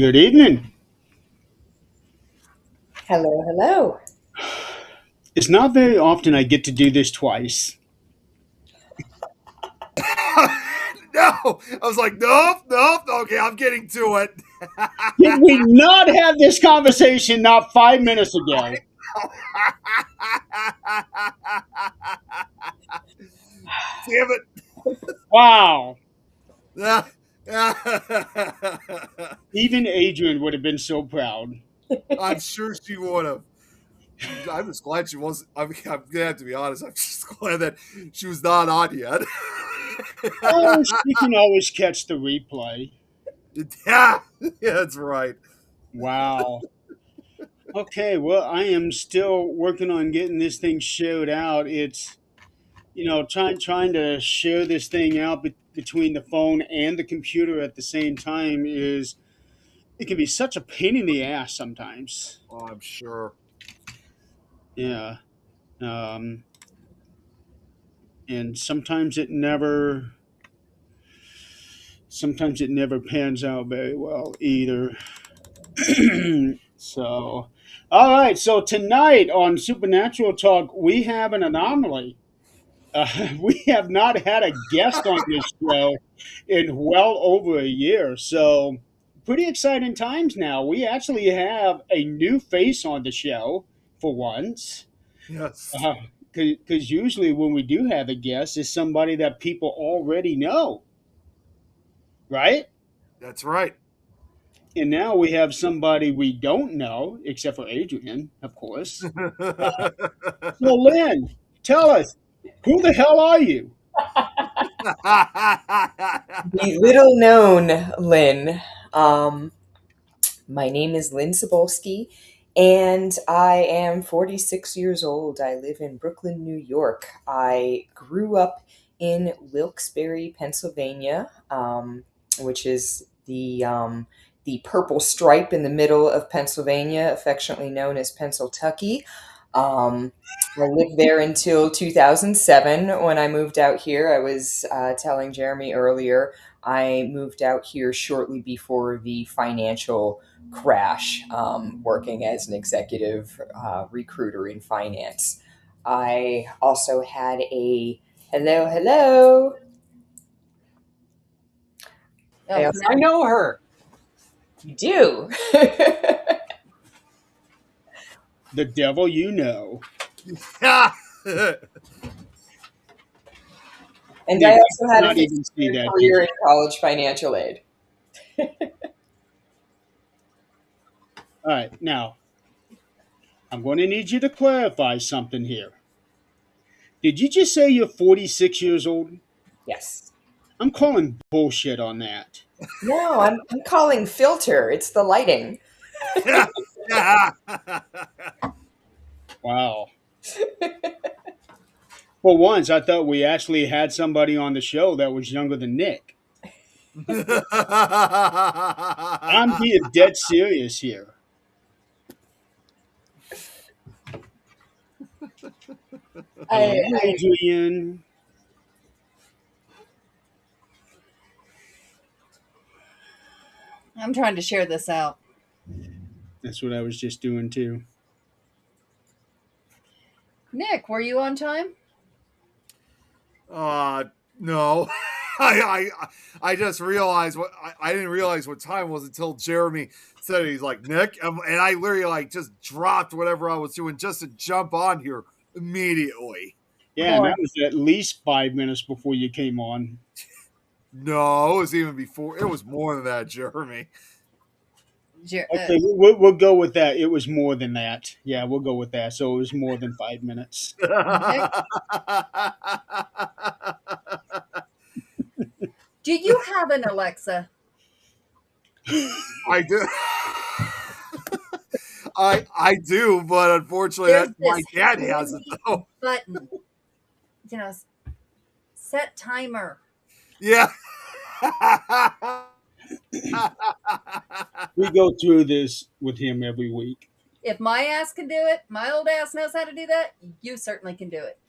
Good evening. Hello, hello. It's not very often I get to do this twice. No, I was like, nope, nope. Okay, I'm getting to it. Did we not have this conversation not 5 minutes ago? Damn Wow. it. Even Adrienne would have been so proud. I'm sure she would have. I'm just glad she wasn't. I'm gonna have to be honest. I'm just glad that she was not on yet. Oh, she can always catch the replay. Yeah, yeah, that's right. Wow. Okay, well, I am still working on getting this thing showed out. It's trying to share this thing out between the phone and the computer at the same time is it can be such a pain in the ass sometimes. Oh, I'm sure. Yeah. Um, and sometimes it never pans out very well either. So, all right. So tonight on Supernatural Talk, we have an anomaly. We have not had a guest on this show in well over a year. So, pretty exciting times now. We actually have a new face on the show for once. Yes, Because usually when we do have a guest, it's somebody that people already know, right? that's right. And now we have somebody we don't know, except for Adrian, of course. So, Lynn, tell us, who the hell are you? The little known Lynn. Um, my name is Lynn Sabulski, and I am 46 years old. I live in Brooklyn, New York. I grew up in Wilkes-Barre, Pennsylvania, which is the purple stripe in the middle of Pennsylvania, affectionately known as Pennsyltucky. I lived there until 2007 when I moved out here. I was telling Jeremy earlier, I moved out here shortly before the financial crash, working as an executive recruiter in finance. I also had a hello, hello. I Oh, also, I know her. you do. The devil you know. Yeah. And I Nick, I also had a cannot 15 even see year that career picture. in college financial aid. All right, now, I'm going to need you to clarify something here. Did you just say you're 46 years old? Yes. I'm calling bullshit on that. No, I'm calling filter. It's the lighting. Yeah. Wow. For once, I thought we actually had somebody on the show that was younger than Nick. I'm being dead serious here. I, Hello, Adrian. I'm trying to share this out. That's what I was just doing too. Nick, were you on time? uh no. I I just realized I didn't realize what time it was until Jeremy said it. He's like, Nick, and I literally like just dropped whatever I was doing just to jump on here immediately. Yeah, and Boy, that was at least 5 minutes before you came on. No, it was even before. It was more than that, Jeremy. Jer- Okay, we'll go with that. It was more than that. Yeah, we'll go with that. So it was more than 5 minutes. Nick, do you have an Alexa? I do. I do, but unfortunately, There's my this dad has it handy though. button. You know, set timer. Yeah. We go through this with him every week. If my ass can do it, my old ass knows how to do that. You certainly can do it.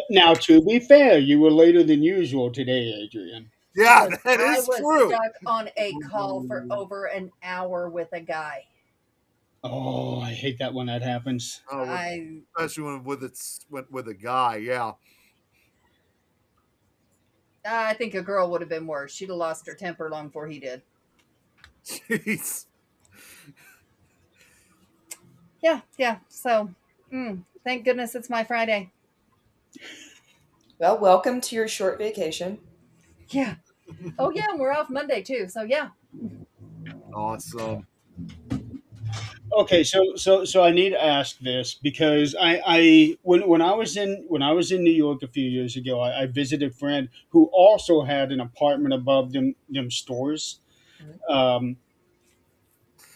Now, to be fair, you were later than usual today, Adrian. Yeah, because that I is was true. stuck on a call for over an hour with a guy. Oh, I hate that when that happens. Oh, I especially when with a guy. Yeah. I think a girl would have been worse. She'd have lost her temper long before he did. Jeez. Yeah, yeah. So, thank goodness it's my Friday. Well, welcome to your short vacation. Yeah. Oh yeah, and we're off Monday too. So yeah. Awesome. Okay, so I need to ask this because I when I was in New York a few years ago, I visited a friend who also had an apartment above them stores. Um,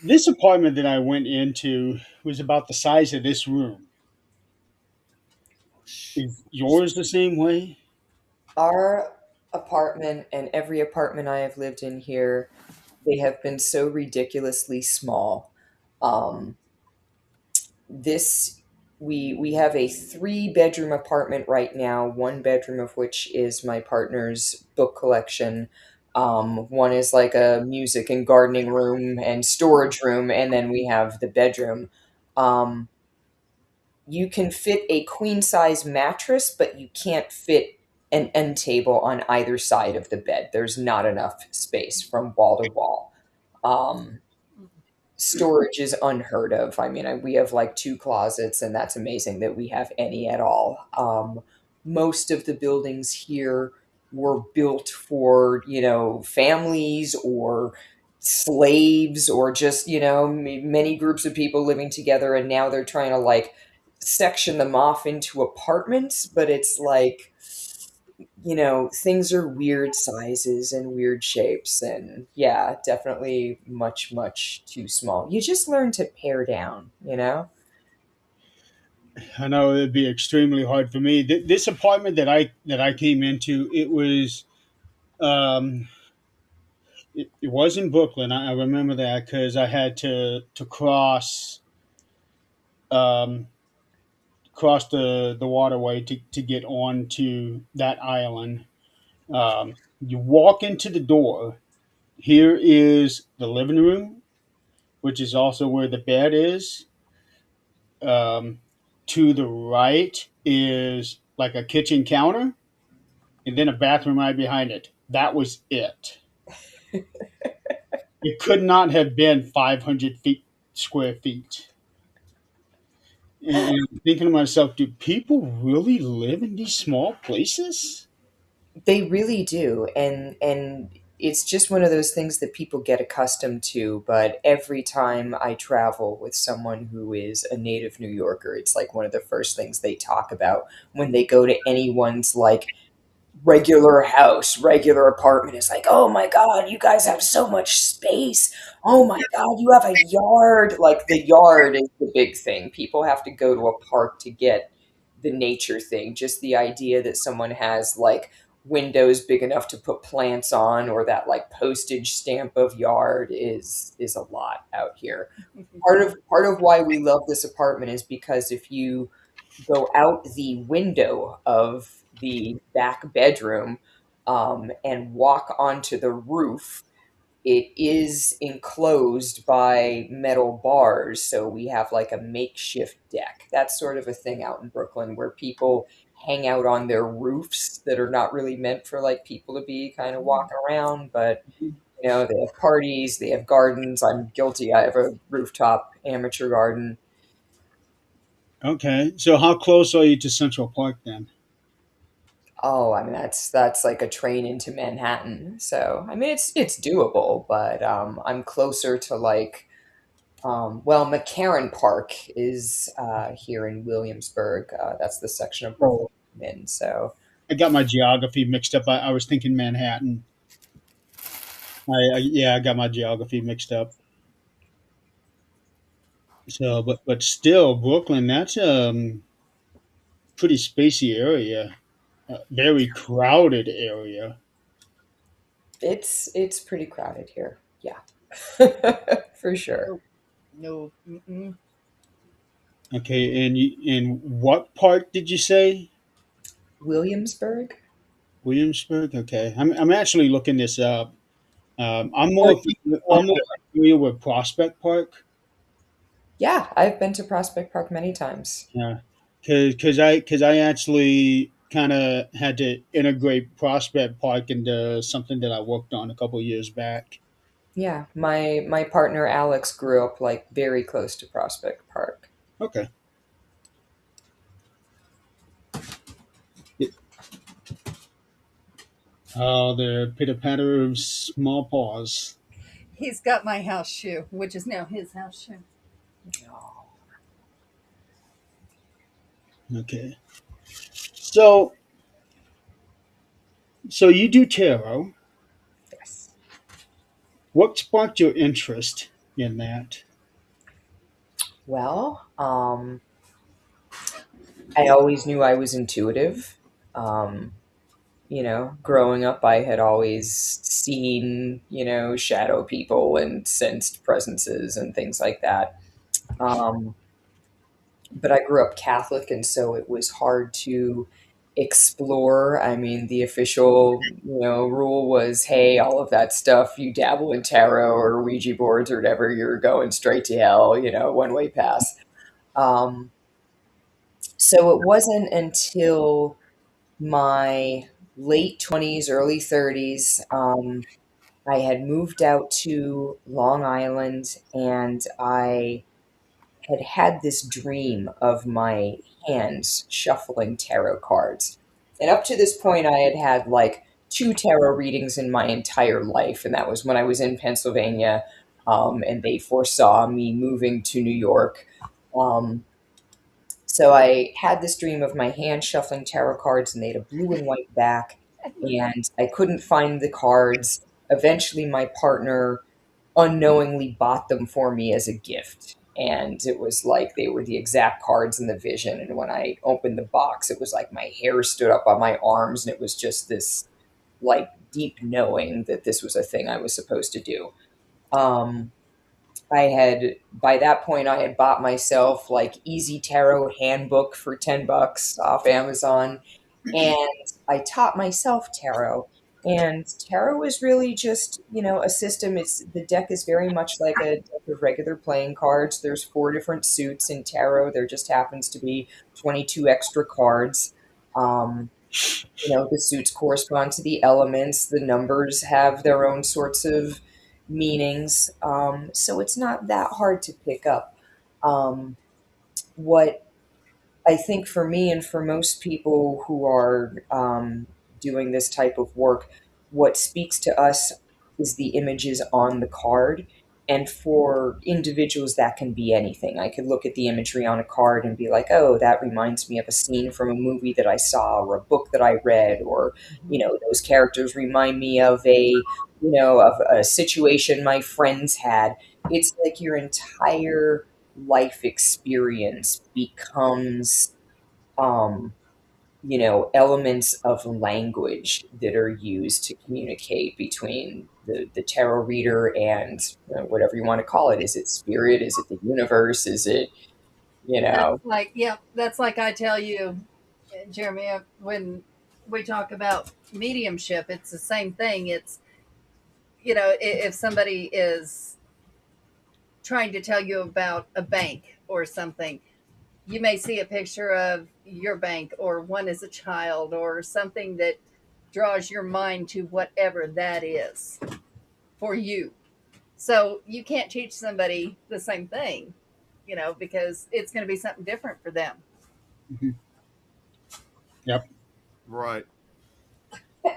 this apartment that I went into was about the size of this room. Is yours the same way? Our apartment and every apartment I have lived in here, they have been so ridiculously small. Um, this we have a three-bedroom apartment right now, one bedroom of which is my partner's book collection. One is like a music and gardening room and storage room, and then we have the bedroom. Um, you can fit a queen size mattress, but you can't fit an end table on either side of the bed. There's not enough space from wall to wall. Um, Storage is unheard of. I mean, we have like two closets, and that's amazing that we have any at all. Most of the buildings here were built for, families or slaves or just, many groups of people living together, and now they're trying to like section them off into apartments, but it's like, things are weird sizes and weird shapes. And yeah, definitely much, much too small. You just learn to pare down, you know? I know it'd be extremely hard for me. This apartment that I came into, um, it was in Brooklyn. I remember that because I had to um, cross the waterway to get onto that island. You walk into the door. Here is the living room, which is also where the bed is. Um, to the right is like a kitchen counter, and then a bathroom right behind it. That was it. It could not have been 500 feet square feet. And I'm thinking to myself, do people really live in these small places? They really do. And it's just one of those things that people get accustomed to, but every time I travel with someone who is a native New Yorker, it's like one of the first things they talk about when they go to anyone's like regular house, regular apartment. It's like, oh my God, you guys have so much space. Oh my God, you have a yard. Like the yard is the big thing. People have to go to a park to get the nature thing. Just the idea that someone has like windows big enough to put plants on or that like postage stamp of yard is a lot out here. Part of why we love this apartment is because if you go out the window of the back bedroom and walk onto the roof. It is enclosed by metal bars, so we have like a makeshift deck. That's sort of a thing out in Brooklyn where people hang out on their roofs that are not really meant for like people to be kind of walking around, but they have parties, they have gardens. I'm guilty. I have a rooftop amateur garden. Okay, so how close are you to Central Park then? Oh, I mean that's like a train into Manhattan. So I mean it's doable, but I'm closer to like well, McCarran Park is here in Williamsburg. That's the section of Brooklyn Oh, I'm in. So I got my geography mixed up. I was thinking Manhattan. Yeah, I got my geography mixed up. So, but still, Brooklyn. That's pretty spacey area, very crowded area. it's pretty crowded here. Yeah, for sure. No, no. Mm-mm. Okay, and what part did you say? Williamsburg. Williamsburg. Okay, I'm actually looking this up. Oh, you- I'm more familiar with Prospect Park. Yeah, I've been to Prospect Park many times. Yeah, because I actually kind of had to integrate Prospect Park into something that I worked on a couple of years back. Yeah, my partner Alex grew up like very close to Prospect Park. Okay. Oh, the pitter patter of small paws. He's got my house shoe, which is now his house shoe. Oh, Okay. So so you do tarot. yes. What sparked your interest in that? Well, I always knew I was intuitive. Um, growing up, I had always seen, shadow people and sensed presences and things like that. Um, but I grew up Catholic, and so it was hard to explore. I mean, the official, rule was, hey, all of that stuff, you dabble in tarot or Ouija boards or whatever, you're going straight to hell, one way pass. Um, so it wasn't until my late 20s, early 30s. I had moved out to Long Island and I had this dream of my hands shuffling tarot cards. And up to this point, I had like two tarot readings in my entire life. And that was when I was in Pennsylvania, and they foresaw me moving to New York. Um, so I had this dream of my hand shuffling tarot cards, and they had a blue and white back, and I couldn't find the cards. Eventually, my partner unknowingly bought them for me as a gift. And it was like they were the exact cards in the vision. And when I opened the box, it was like my hair stood up on my arms, and it was just this like deep knowing that this was a thing I was supposed to do. Um, I had by that point I had bought myself like Easy Tarot handbook for $10 off Amazon, and I taught myself tarot. And tarot is really just, a system. It's the deck is very much like a deck of regular playing cards. There's four different suits in tarot. There just happens to be 22 extra cards. Um, the suits correspond to the elements. The numbers have their own sorts of meanings. So it's not that hard to pick up. Um, what I think for me and for most people who are doing this type of work, what speaks to us is the images on the card. And for individuals, that can be anything. I could look at the imagery on a card and be like, oh, that reminds me of a scene from a movie that I saw or a book that I read, or, those characters remind me of a situation my friends had. It's like your entire life experience becomes elements of language that are used to communicate between the tarot reader and whatever you want to call it. Is it spirit? Is it the universe? Is it, you That's know, like, yeah, that's like I tell you, Jeremy, when we talk about mediumship, it's the same thing. It's, if somebody is trying to tell you about a bank or something, you may see a picture of your bank or one as a child or something that draws your mind to whatever that is for you. So you can't teach somebody the same thing, because it's going to be something different for them. Mhm. Yep. Right.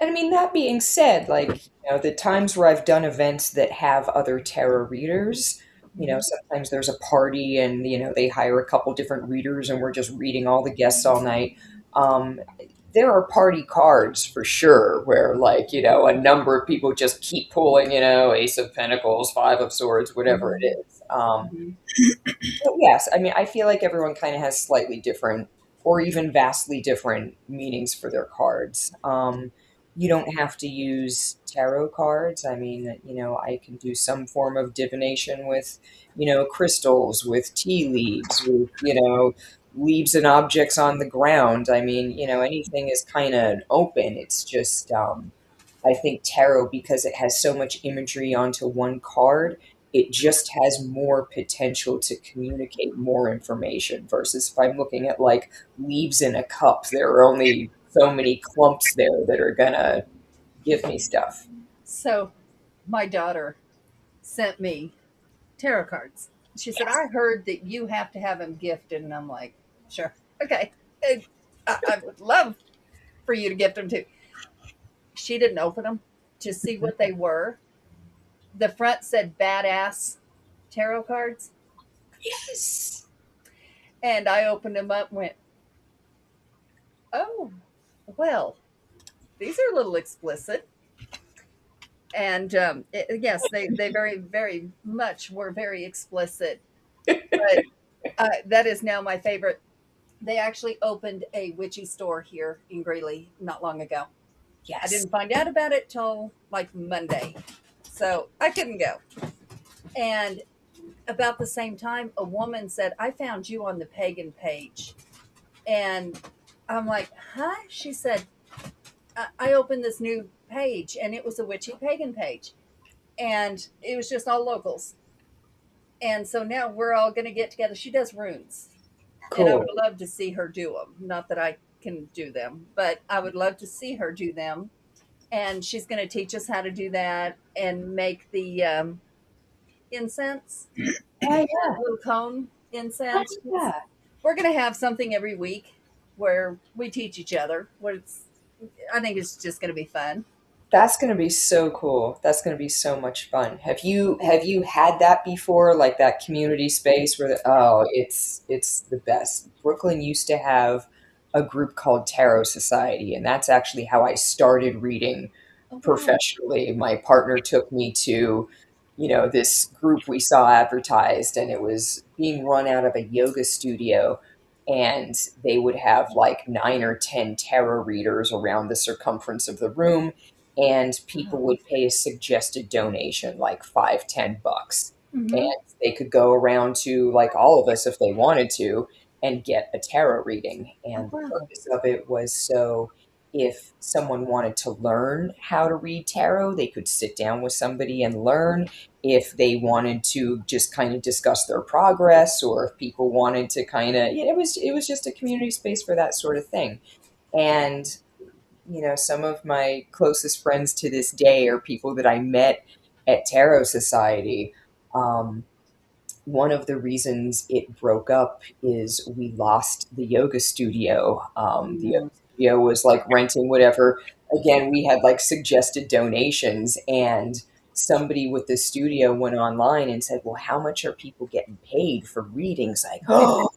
I mean, that being said, like, the times where I've done events that have other tarot readers, Mhm. sometimes there's a party and, they hire a couple different readers and we're just reading all the guests all night. Um, there are party cards for sure where, like, a number of people just keep pulling, Ace of Pentacles, Five of Swords, whatever it Mhm. is. Mhm. But yes, I mean, I feel like everyone kind of has slightly different or even vastly different meanings for their cards. You don't have to use tarot cards. I mean, I can do some form of divination with, crystals, with tea leaves, with, leaves and objects on the ground. I mean, anything is kind of open. It's just, I think tarot, because it has so much imagery onto one card, it just has more potential to communicate more information versus if I'm looking at like leaves in a cup, there are only so many clumps there that are gonna give me stuff. So my daughter sent me tarot cards. She said, I heard that you have to have them gifted. And I'm like, sure. Okay. And I would love for you to gift them too. She didn't open them to see what they were. The front said badass tarot cards. Yes. And I opened them up and went, oh, well, these are a little explicit. And yes, they very, very much were very explicit. But that is now my favorite. They actually opened a witchy store here in Greeley not long ago. I Yes. didn't find out about it till like Monday. So I couldn't go. And about the same time, a woman said, I found you on the pagan page. And I'm like, huh? She said, I opened this new page and it was a witchy pagan page. And it was just all locals. And so now we're all going to get together. She does runes. And I Cool. would love to see her do them. Not that I can do them, but I would love to see her do them. And she's going to teach us how to do that and make the incense, Oh yeah. little cone Oh, incense. yeah. We're going to have something every week where we teach each other. I think it's just going to be fun. That's going to be so cool. That's going to be so much fun. Have you had that before, like that community space where it's the best. Brooklyn used to have a group called Tarot Society, and that's actually how I started reading Oh, wow. professionally. My partner took me to, this group we saw advertised, and it was being run out of a yoga studio. And they would have like 9 or 10 tarot readers around the circumference of the room, and people would pay a suggested donation like 5, $10, and Mm-hmm. they could go around to like all of us if they wanted to and get a tarot reading. Oh, And the wow. purpose of it was so if someone wanted to learn how to read tarot, they could sit down with somebody and learn. If they wanted to just kind of discuss their progress, or if people wanted to kind of, it was just a community space for that sort of thing. And some of my closest friends to this day are people that I met at Tarot Society. Um, One of the reasons it broke up is we lost the yoga studio. The yoga studio was like renting whatever. Again, we had like suggested donations, and somebody with the studio went online and said, well, how much are people getting paid for readings? Like, oh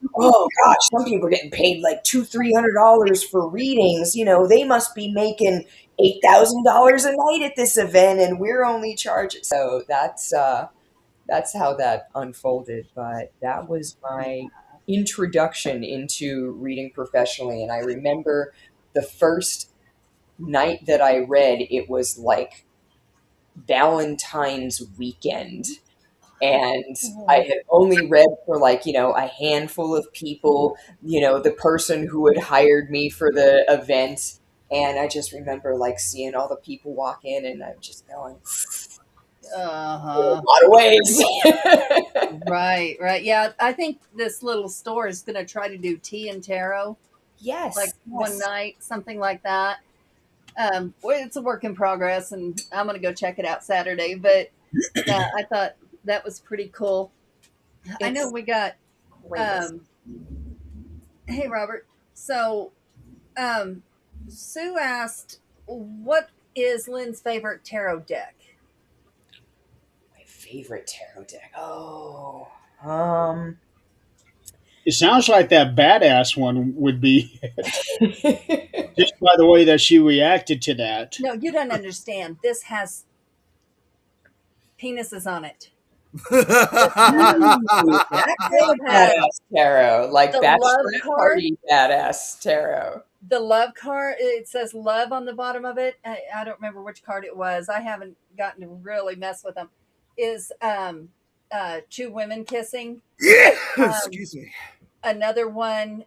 gosh, some people are getting paid like $200-300 for readings. They must be making $8,000 a night at this event, and we're only charging. So that's how that unfolded. But that was my introduction into reading professionally. And I remember the first night that I read, it was like Valentine's weekend. And I Oh, had only read for like, a handful of people, the person who had hired me for the event. And I just remember like seeing all the people walk in, and I'm just going, a uh-huh. lot of ways. Right, right. Yeah, I think this little store is going to try to do tea and tarot like Yes, one yes. night, something like that. Well, it's a work in progress, and I'm going to go check it out Saturday. But I thought that was pretty cool. I know It's we got. great. Um, hey, Robert. So um, Sue asked, "What is Lynn's favorite tarot deck?" My favorite tarot deck. Oh, um, It sounds like that badass one would be just by the way that she reacted to that. No, you don't understand. This has penises on it. This has Ooh, that kind this of has badass tarot, like the love bachelorette card. party badass tarot. The love card. It says love on the bottom of it. I don't remember which card it was. I haven't gotten to really mess with them. Is two women kissing. Yeah. Um, Excuse me. Another one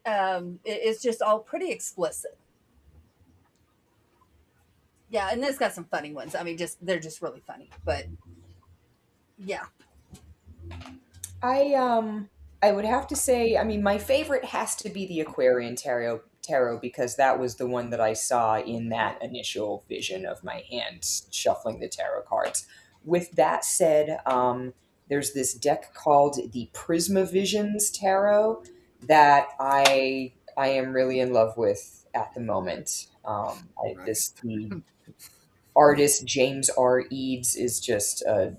is just all pretty explicit. Yeah, and it's got some funny ones. I mean, just they're just really funny. But yeah. I would have to say, I mean, my favorite has to be the Aquarian tarot because that was the one that I saw in that initial vision of my hand shuffling the tarot cards. With that said, there's this deck called the Prisma Visions Tarot that I am really in love with at the moment. Right. The artist James R. Eads is just a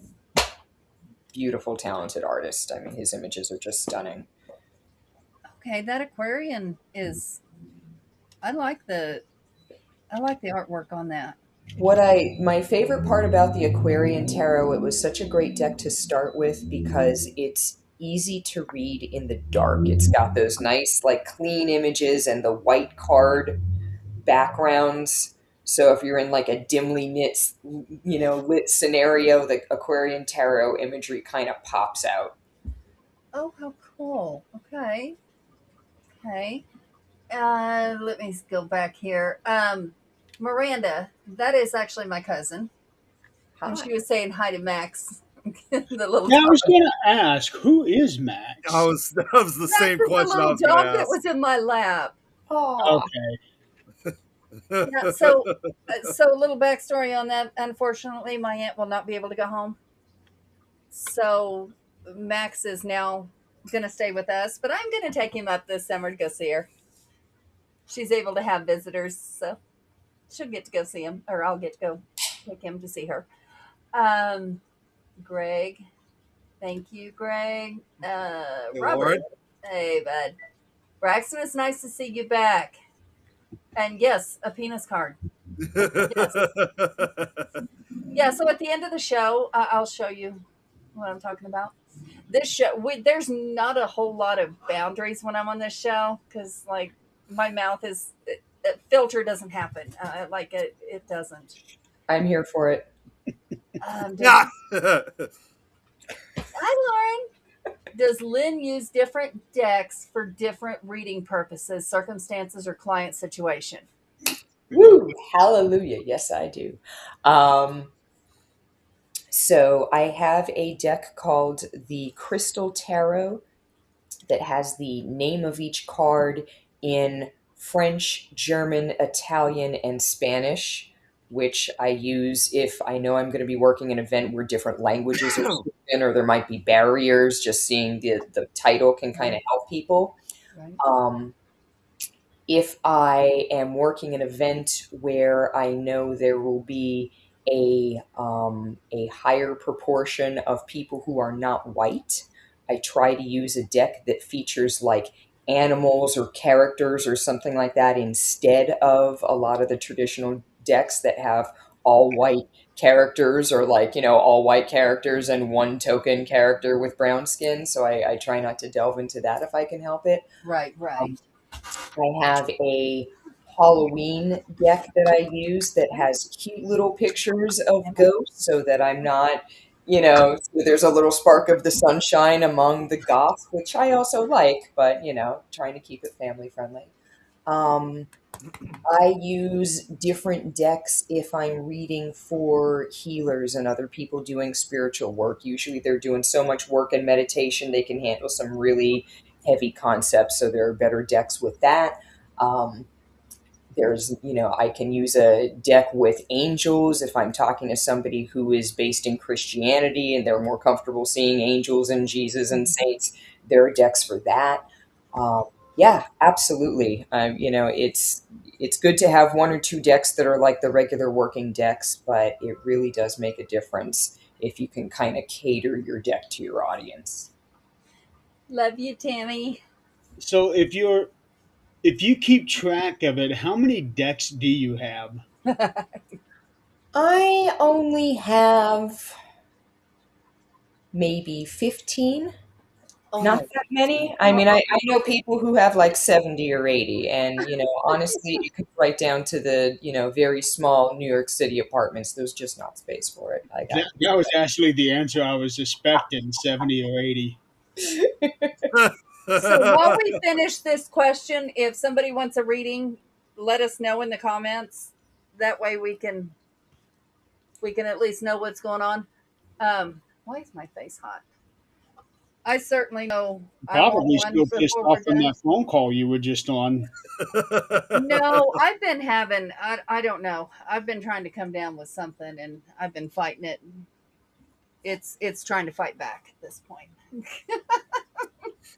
beautiful, talented artist. I mean, his images are just stunning. Okay, that Aquarian is. I like the I like the artwork on that. My favorite part about the Aquarian Tarot, it was such a great deck to start with because it's easy to read in the dark. It's got those nice, like, clean images and the white card backgrounds. So if you're in like a dimly lit scenario, the Aquarian Tarot imagery kind of pops out. Oh, how cool. Okay. Okay. Let me go back here. Miranda, that is actually my cousin. And Hi. she was saying hi to Max, the little Now I dog. was going to ask, who is Max? That was the Max same is the question I little was going to dog that ask. was in my lap. Oh, Okay. Yeah. So a little backstory on that. Unfortunately, my aunt will not be able to go home. So Max is now going to stay with us, but I'm going to take him up this summer to go see her. She's able to have visitors, so she'll get to go see him, or I'll get to go take him to see her. Um, Greg, thank you, Greg. Hey, Robert, Lauren. hey, bud. Braxton, it's nice to see you back. And yes, a penis card. Yes. Yeah, so at the end of the show, I'll show you what I'm talking about. This show, there's not a whole lot of boundaries when I'm on this show because, like, my mouth is filter doesn't happen. Like it doesn't. I'm here for it. Does Yeah. Hi, Lauren? Does Lynn use different decks for different reading purposes, circumstances, or client situation? Woo! Hallelujah. Yes, I do. Um, so I have a deck called the Crystal Tarot that has the name of each card in French, German, Italian, and Spanish, which I use if I know I'm going to be working an event where different languages are spoken or there might be barriers. Just seeing the title can kind Right, of help people. right, Um, if I am working an event where I know there will be a higher proportion of people who are not white, I try to use a deck that features like animals or characters or something like that instead of a lot of the traditional decks that have all white characters or all white characters and one token character with brown skin. So I try not to delve into that if I can help it. right, right. Um, I have a Halloween deck that I use that has cute little pictures of ghosts so that I'm not, so there's a little spark of the sunshine among the goth, which I also like, but, trying to keep it family friendly. Um, I use different decks if I'm reading for healers and other people doing spiritual work. Usually they're doing so much work and meditation, they can handle some really heavy concepts. So there are better decks with that. Um, I can use a deck with angels if I'm talking to somebody who is based in Christianity and they're more comfortable seeing angels and Jesus and saints. There are decks for that. Yeah, absolutely. It's good to have one or two decks that are like the regular working decks, but it really does make a difference if you can kind of cater your deck to your audience. Love you, Tammy. So if you keep track of it, how many decks do you have? I only have maybe 15. Oh Not my that many. I mean, God. I know people who have like 70 or 80, and honestly, you could write down to the very small New York City apartments. There's just not space for it. I got That was actually the answer I was expecting, 70 or 80. So while we finish this question, if somebody wants a reading, let us know in the comments. That way we can at least know what's going on. Why is my face hot? I certainly know I want Probably one still pissed before off we're from done. that phone call you were just on. No, I've been having I don't know. I've been trying to come down with something and I've been fighting it. It's trying to fight back at this point.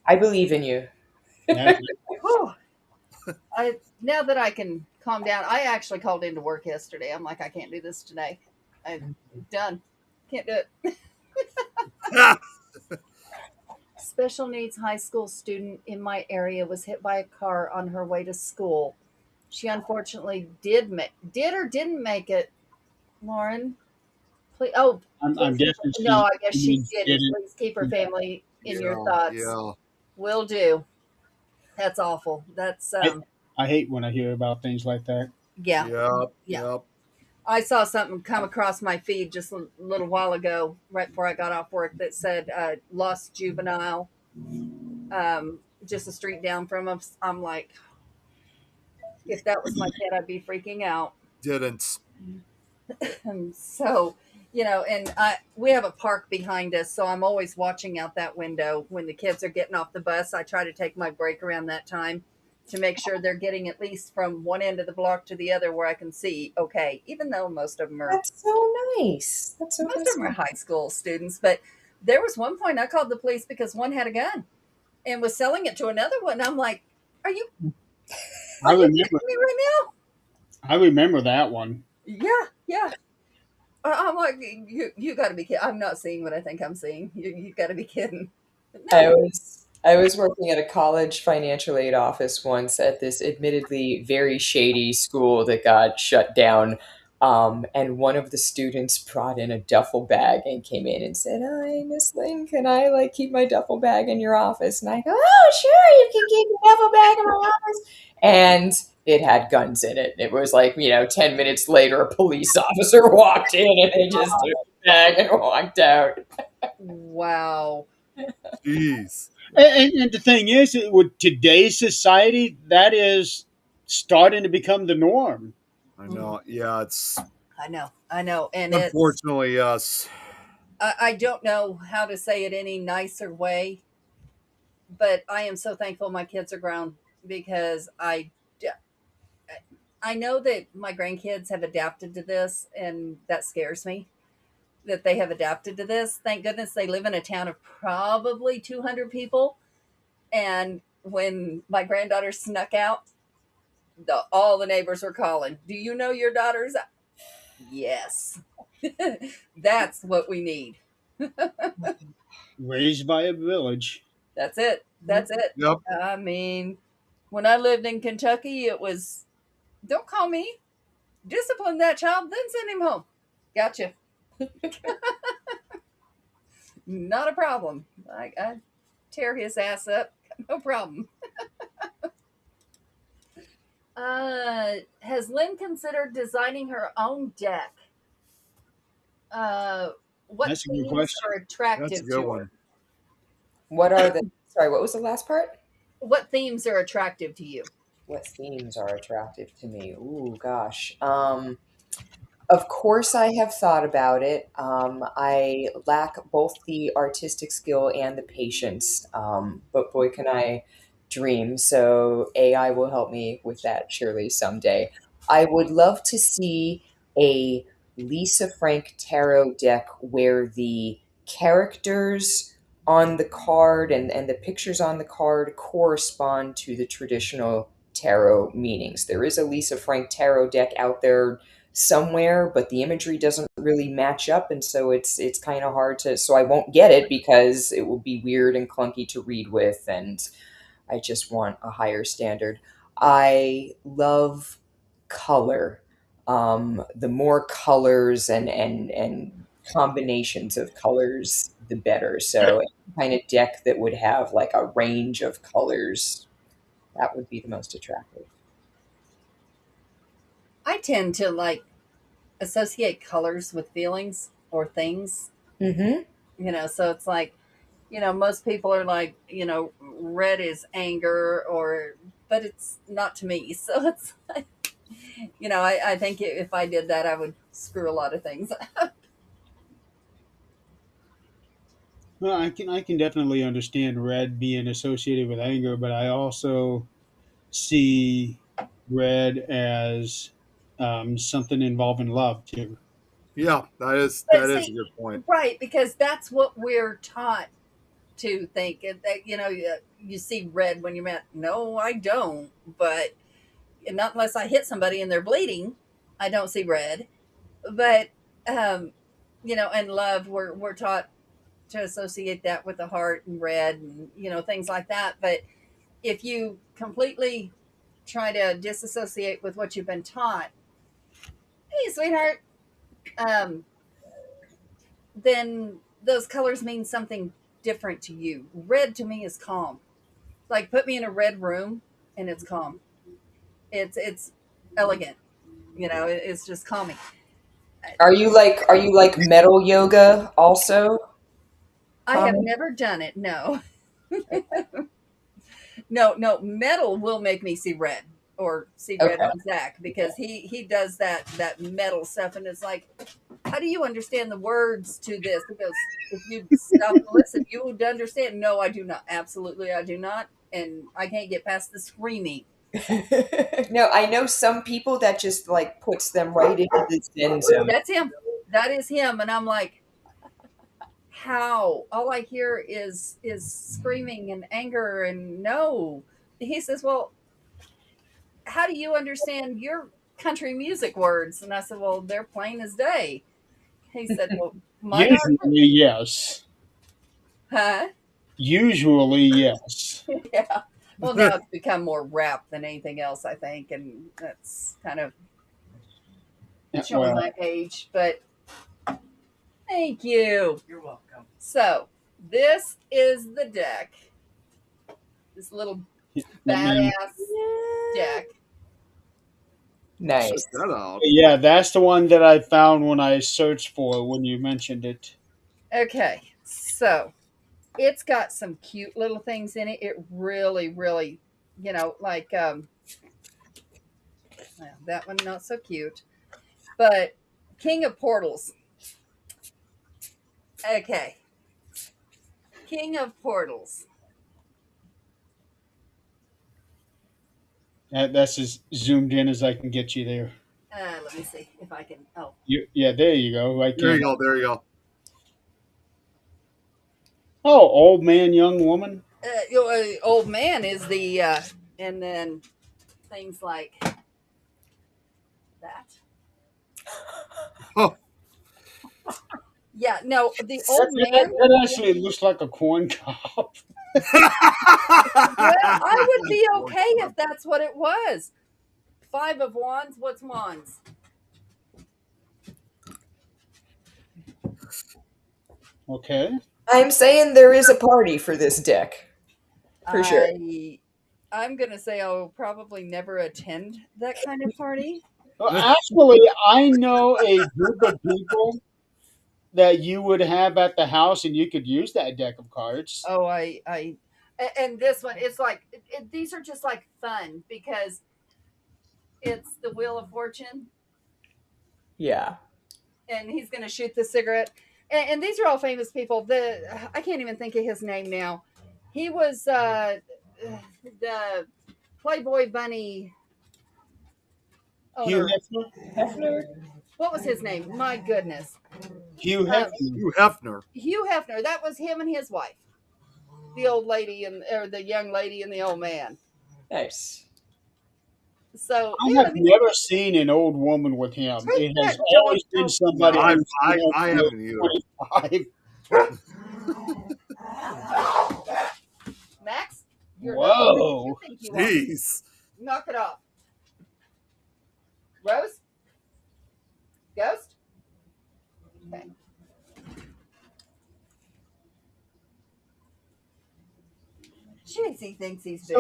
I believe in you. Yeah. Whew. I now that I can calm down, I actually called into work yesterday. I'm like, I can't do this today. I'm done. Can't do it. Special needs high school student in my area was hit by a car on her way to school. She unfortunately did or didn't make it. Lauren, please. Oh, I'm please keep. guessing No, I guess she she means didn't. didn't. Please keep her Yeah. family in your Yeah, thoughts. yeah, Will do. That's awful. That's I hate when I hear about things like that. yeah, yep, yeah. yep. I saw something come across my feed just a little while ago, right before I got off work, that said lost juvenile, just a street down from us. I'm like, if that was my kid, I'd be freaking out. Didn't. And so, and we have a park behind us, so I'm always watching out that window when the kids are getting off the bus. I try to take my break around that time to make sure they're getting at least from one end of the block to the other where I can see okay, even though That's so nice. That's so most of them are nice. high school students. But there was one point I called the police because one had a gun and was selling it to another one. I'm like, are you I are you remember. kidding me right now? I remember that one. Yeah, yeah. I'm like, you got to be kidding. I'm not seeing what I think I'm seeing. You got to be kidding. I No. was I was working at a college financial aid office once at this admittedly very shady school that got shut down. And one of the students brought in a duffel bag and came in and said, "Hi, Miss Lynn, can I like keep my duffel bag in your office?" And I go, "Oh, sure, you can keep your duffel bag in my office." And it had guns in it. It was like, 10 minutes later, a police officer walked in and they just took the bag and walked out. Wow. Jeez. And the thing is, with today's society, that is starting to become the norm. I Mhm. know. Yeah, it's I know, and it's unfortunately yes. I don't know how to say it any nicer way, but I am so thankful my kids are grown because I know that my grandkids have adapted to this, and that scares me that they have adapted to this. Thank goodness they live in a town of probably 200 people. And when my granddaughter snuck out, all the neighbors were calling, "Do you know your daughter's?" Yes. That's what we need. Raised by a village. That's it. That's it. Yep. I mean, when I lived in Kentucky, it was don't call me, discipline that child, then send him home. Gotcha. Not a problem. I tear his ass up. No problem. Has Lynn considered designing her own deck? Uh, what That's a good themes question. are That's a attractive good to her? one. What are the Sorry, what was the last part? What themes are attractive to you? What themes are attractive to me? Ooh, gosh. Of course, I have thought about it. I lack both the artistic skill and the patience, but boy, can I dream. So AI will help me with that surely someday. I would love to see a Lisa Frank tarot deck where the characters on the card and the pictures on the card correspond to the traditional tarot meanings. There is a Lisa Frank tarot deck out there somewhere, but the imagery doesn't really match up, and so it's kind of hard to. So I won't get it because it will be weird and clunky to read with, and I just want a higher standard. I love color. The more colors and combinations of colors, the better. So any kind of deck that would have like a range of colors, that would be the most attractive. I tend to like associate colors with feelings or things. Mm-hmm. So it's like, most people are like, red is anger, or but it's not to me. So it's like, I think if I did that, I would screw a lot of things. Well, I can definitely understand red being associated with anger, but I also see red as something involving love too. Yeah, that is But that is a see, good point. right, because that's what we're taught to think. That you see red when you're mad. No, I don't. But not unless I hit somebody and they're bleeding, I don't see red. But um, and love, we're taught to associate that with the heart and red and things like that. But if you completely try to disassociate with what you've been taught, hey sweetheart, um, then those colors mean something different to you. Red to me is calm. Like put me in a red room and it's calm. It's elegant. It's just calming. Are you like metal yoga also, I have Tommy? never done it. No, no, no. Metal will make me see red or see red Okay. on Zach because he does that metal stuff, and it's like, how do you understand the words to this? He goes, if you stop and listen, you would understand. No, I do not. Absolutely, I do not, and I can't get past the screaming. No, I know some people that just like puts them right into the Zen zone. That's him. That is him, and I'm like, how? All I hear is screaming and anger and no. He says, well, how do you understand your country music words? And I said, well, they're plain as day. He said, well, mine are too. Usually, yes. Huh? Usually, yes. Yeah. Well, now it's become more rap than anything else, I think, and that's kind of showing Well, my age. But thank you. You're welcome. So this is the deck. This little let me. badass deck. Check Nice. that out. Yeah, that's the one that I found when I searched for when you mentioned it. Okay, so it's got some cute little things in it. It really, really, like well, that one not so cute, but King of Portals. Okay, King of Portals. That's as zoomed in as I can get you there. Let me see if I can. Oh, Yeah, there you go. Right There you camera. go. There you go. Oh, old man, young woman. old man is the, and then things like that. Oh, Yeah, no, the That, old that, man. that actually looks like a corn cob. Well, I would be okay if that's what it was. Five of Wands. What's Wands? Okay. I'm saying there is a party for this deck, for sure. I'm gonna say I'll probably never attend that kind of party. Well, actually, I know a group of people that you would have at the house, and you could use that deck of cards. Oh, and this one, it's like these are just like fun because it's the Wheel of Fortune, Yeah. and he's gonna shoot the cigarette, and these are all famous people. I can't even think of his name now. He was the Playboy Bunny Hugh owner. Hefner. Hefner? What was his name? My goodness. Hugh Um, Hefner. you Hefner. Hugh Hefner. That was him and his wife, the old lady and or the young lady and the old man. Nice. So I yeah, have never seen an old woman with him. take It has that dog always been out. No, somebody I who's I I haven't either. 25. Max, you're not as big as you Whoa. think you are. Jeez. Knock it off. Rose, Ghost. Okay. Jeez, he thinks he's big.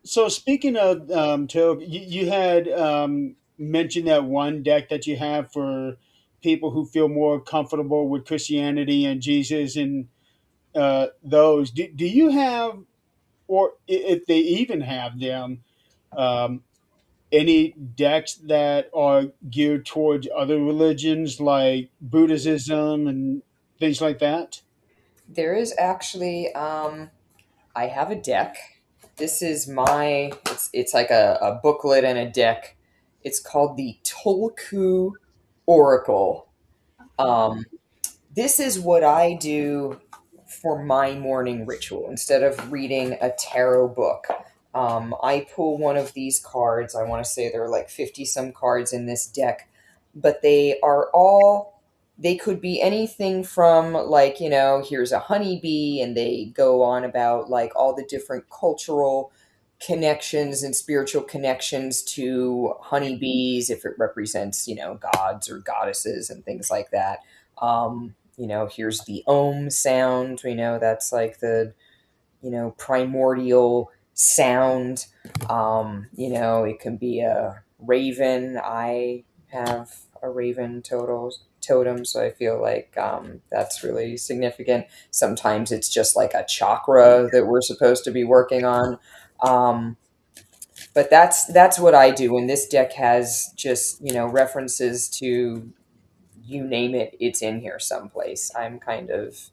So speaking of Toad, you had mentioned that one deck that you have for people who feel more comfortable with Christianity and Jesus and those. Do you have or if they even have them, um, any decks that are geared towards other religions like Buddhism and things like that? There is actually, I have a deck. This is my, it's like a booklet and a deck. It's called the Tolku Oracle. Um, this is what I do for my morning ritual instead of reading a tarot book. I pull one of these cards. I want to say there are like 50 some cards in this deck, but they are all, they could be anything from, like, here's a honeybee, and they go on about like all the different cultural connections and spiritual connections to honeybees, if it represents, gods or goddesses and things like that. Here's the ohm sound. We know that's like the, primordial sound. It can be a raven. I have a raven totem, so I feel like that's really significant. Sometimes it's just like a chakra that we're supposed to be working on. Um, but that's what I do. And this deck has just, references to, you name it, it's in here someplace. I'm kind of,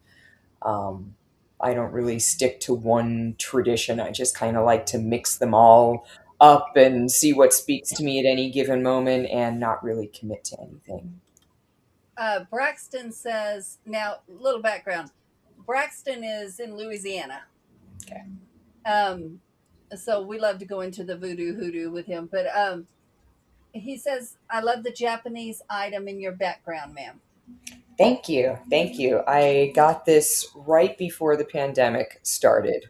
um, I don't really stick to one tradition. I just kind of like to mix them all up and see what speaks to me at any given moment and not really commit to anything. Braxton says, now, little background. Braxton is in Louisiana. Okay. Um, so we love to go into the voodoo hoodoo with him. But he says, I love the Japanese item in your background, ma'am. Thank you. Thank you. I got this right before the pandemic started.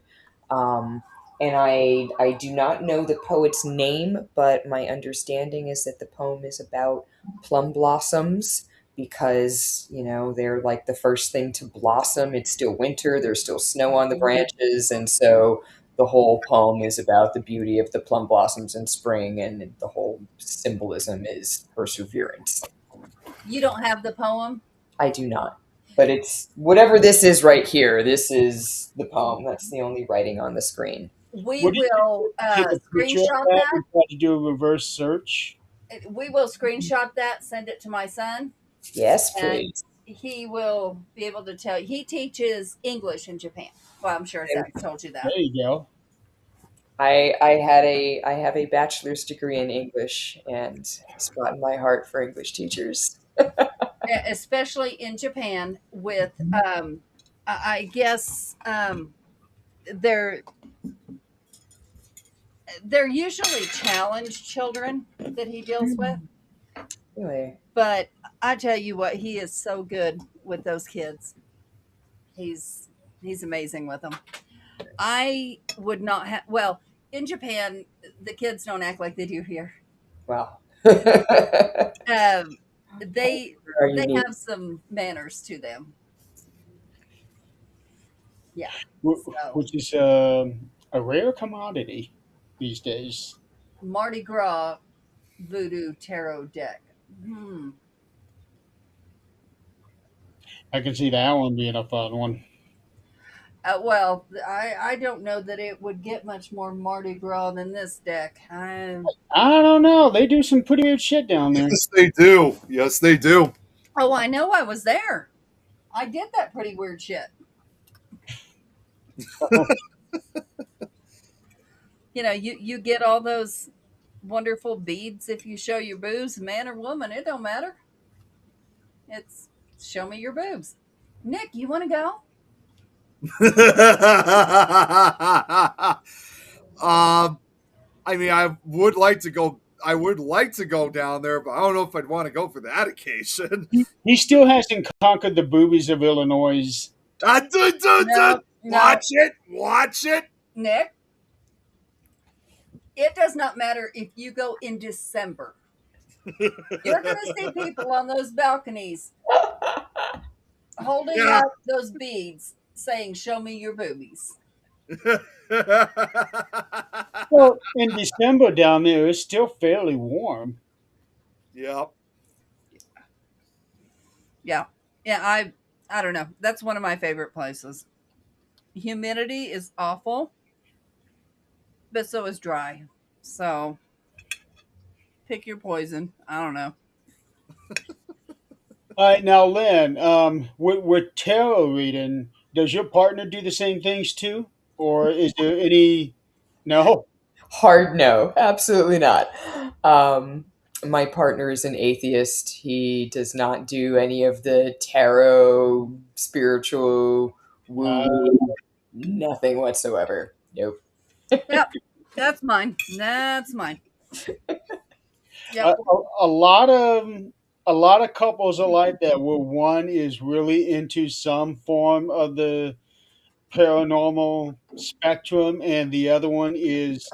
Um, and I do not know the poet's name, but my understanding is that the poem is about plum blossoms because, they're like the first thing to blossom. It's still winter, there's still snow on the branches. And so the whole poem is about the beauty of the plum blossoms in spring, and the whole symbolism is perseverance. You don't have the poem? I do not. But it's whatever this is right here. This is the poem. That's the only writing on the screen. We Would you will take a picture of screenshot that that. and try to do a reverse search? We will screenshot that, send it to my son, Yes, and please. he will be able to tell you. He teaches English in Japan. Well, I'm sure Zach told you There that. you go. I have a bachelor's degree in English and a spot in my heart for English teachers. Especially in Japan, with I guess they're they're usually challenged children that he deals with. Anyway, But I tell you what, he is so good with those kids. He's he's amazing with them. I would not have. Well, in Japan, the kids don't act like they do here. well, Um, they are they unique. have some manners to them. Yeah. So Which is a rare commodity these days. Mardi Gras voodoo tarot deck. Hmm. I can see that one being a fun one. Well, I don't know that it would get much more Mardi Gras than this deck. I don't know. They do some pretty weird shit down there. Yes, they do. Yes, they do. Oh, I know. I was there. I did that pretty weird shit. You get all those wonderful beads if you show your boobs, man or woman. It don't matter. It's show me your boobs. Nick, you want to go? I mean, I would like to go. I would like to go down there, but I don't know if I'd want to go for that occasion. He still hasn't conquered the boobies of Illinois. No, no, Watch it. Watch it. Nick. It does not matter if you go in December. You're going to see people on those balconies holding Yeah. up those beads saying, show me your boobies. Well, in December down there, it's still fairly warm. Yep. Yeah. Yeah, I don't know. That's one of my favorite places. Humidity is awful. but so is dry. So pick your poison. I don't know. All right, now, Lynn, with tarot reading, does your partner do the same things too, or is there any? No. Hard no, absolutely not. Um, my partner is an atheist. He does not do any of the tarot, spiritual, woo Uh, woo, nothing whatsoever. Nope. Yep, that's mine. That's mine. a, Yep. a lot of couples are like that, where one is really into some form of the paranormal spectrum, and the other one is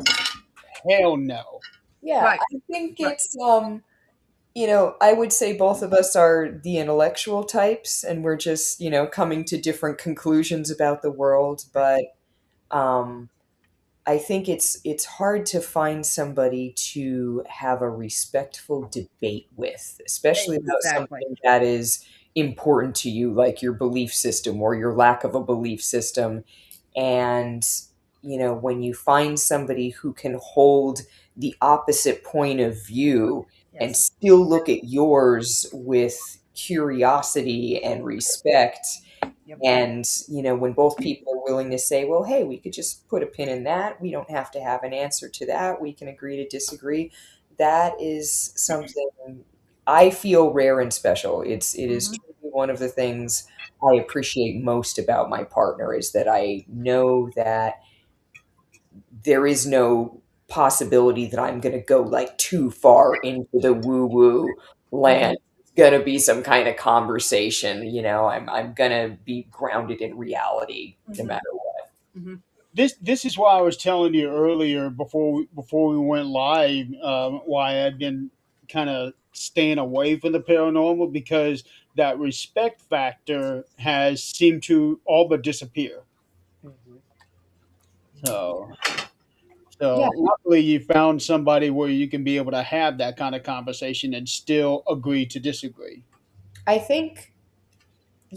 hell no. Yeah, Right. I think Right. it's I would say both of us are the intellectual types, and we're just, coming to different conclusions about the world. But um, I think it's hard to find somebody to have a respectful debate with, especially about Exactly. something that is important to you, like your belief system or your lack of a belief system. And, when you find somebody who can hold the opposite point of view and Yes. still look at yours with curiosity and respect, Yep. and, when both people are willing to say, well, hey, we could just put a pin in that. We don't have to have an answer to that. We can agree to disagree. That is something I feel rare and special. It is Hmm. truly one of the things I appreciate most about my partner, is that I know that there is no possibility that I'm going to go like too far into the woo woo Hmm. land. It's going to be some kind of conversation. I'm going to be grounded in reality no Hmm. matter what. Hmm. This is why I was telling you earlier, before we went live, why I'd been kind of staying away from the paranormal, because that respect factor has seemed to all but disappear. Mhm. So Yeah, luckily you found somebody where you can be able to have that kind of conversation and still agree to disagree. I think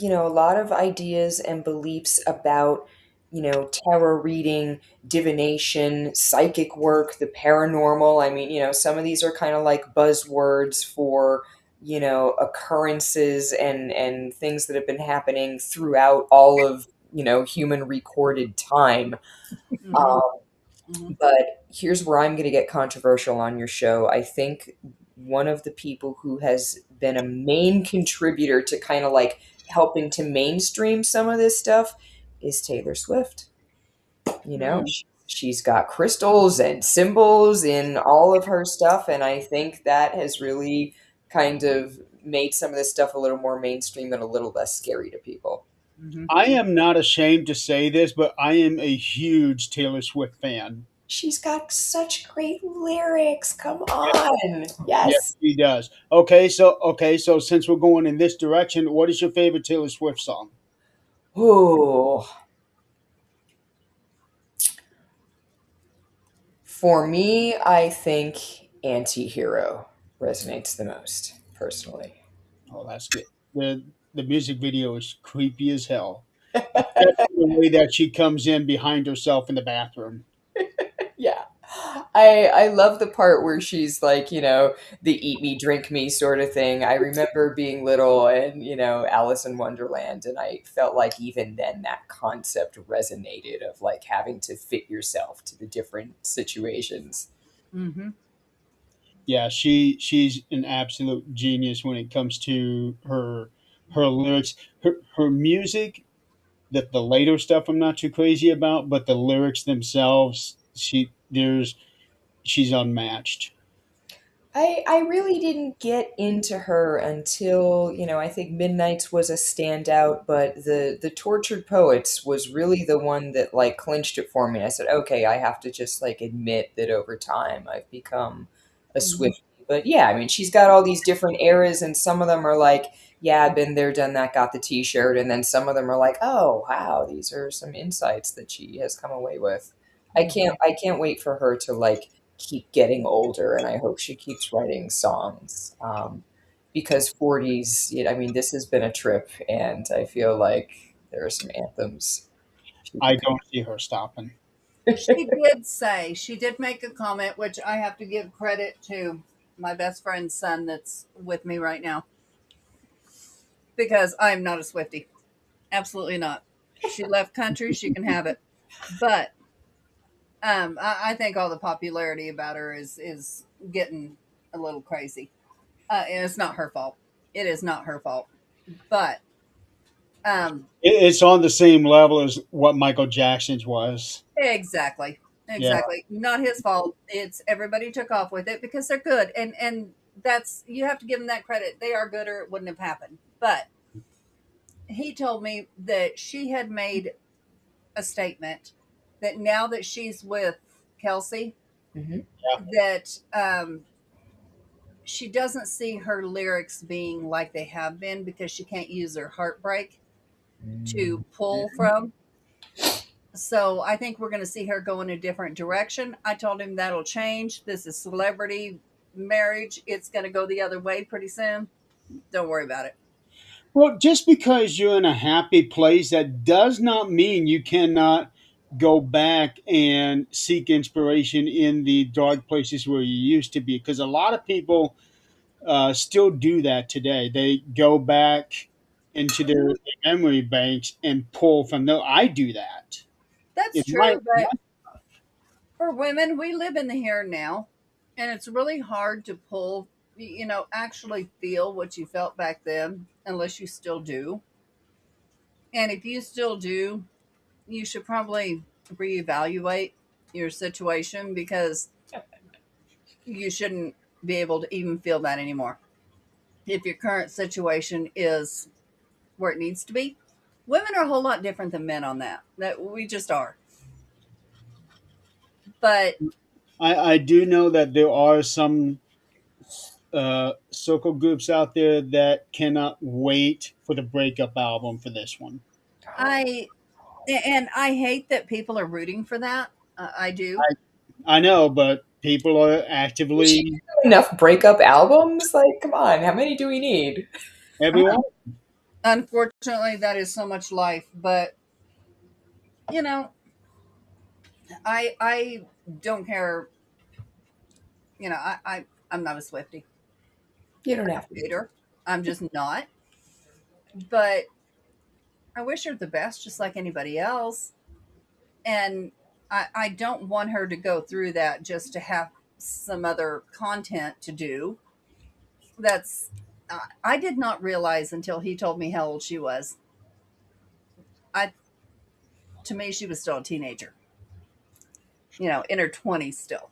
a lot of ideas and beliefs about, tarot reading, divination, psychic work, the paranormal. I mean, some of these are kind of like buzzwords for, occurrences and things that have been happening throughout all of, human recorded time. Hmm. Um, Hmm. but here's where I'm going to get controversial on your show. I think one of the people who has been a main contributor to kind of like helping to mainstream some of this stuff is Taylor Swift. Hmm. She's got crystals and symbols in all of her stuff. And I think that has really kind of made some of this stuff a little more mainstream and a little less scary to people. Hmm. I am not ashamed to say this, but I am a huge Taylor Swift fan. She's got such great lyrics. Come on. Yes, Yes. she does. Okay, so since we're going in this direction, what is your favorite Taylor Swift song? Oh, for me, I think Anti-Hero resonates the most, personally. Oh, that's good. The music video is creepy as hell. Especially the way that she comes in behind herself in the bathroom. Yeah. I love the part where she's like, the eat me, drink me sort of thing. I remember being little and, Alice in Wonderland, and I felt like even then that concept resonated of like having to fit yourself to the different situations. Hmm. Yeah, she's an absolute genius when it comes to her lyrics. Her music, the later stuff I'm not too crazy about, but the lyrics themselves, she's unmatched. I really didn't get into her until, I think Midnight's was a standout, but the Tortured Poets was really the one that like clinched it for me. I said, okay, I have to just like admit that over time I've become a Hmm. Swiftie. But yeah, I mean, she's got all these different eras, and some of them are like, yeah, I've been there, done that, got the T-shirt, and then some of them are like, oh wow, these are some insights that she has come away with. I Hmm. can't wait for her to like keep getting older, and I hope she keeps writing songs. Because 40s, I mean, this has been a trip, and I feel like there are some anthems she I could don't see her stopping. She did make a comment, which I have to give credit to my best friend's son that's with me right now, because I'm not a Swiftie. Absolutely not. She left country, she can have it. But I think all the popularity about her is getting a little crazy. And it's not her fault. It is not her fault. But um, It's on the same level as what Michael Jackson's was. exactly, Yeah. exactly. Not his fault. It's everybody took off with it because they're good, and that's, you have to give them that credit. They are good, or it wouldn't have happened. But he told me that she had made a statement that now that she's with Kelsey, Hmm. that she doesn't see her lyrics being like they have been because she can't use her heartbreak to pull from. So I think we're going to see her go in a different direction. I told him that'll change. This is celebrity marriage. It's going to go the other way pretty soon. Don't worry about it. Well, just because you're in a happy place, that does not mean you cannot go back and seek inspiration in the dark places where you used to be. Because a lot of people still do that today. They go back into their memory banks and pull from those. I do that. That's It might, true, but for women, we live in the here and now, and it's really hard to pull, actually feel what you felt back then, unless you still do. And if you still do, you should probably reevaluate your situation, because you shouldn't be able to even feel that anymore. If your current situation is where it needs to be, women are a whole lot different than men on that. That we just are. But I do know that there are some circle groups out there that cannot wait for the breakup album for this one. I I hate that people are rooting for that. I do. I know, but people are She actively enough breakup albums? Like, come on, how many do we need? everyone. Unfortunately, that is so much life. But you know, I don't care. I'm not a Swiftie You don't have to be. hater. I'm just not. But I wish her the best, just like anybody else. And I don't want her to go through that just to have some other content to do. That's I did not realize until he told me how old she was. I To me, she was still a teenager. In her 20s still.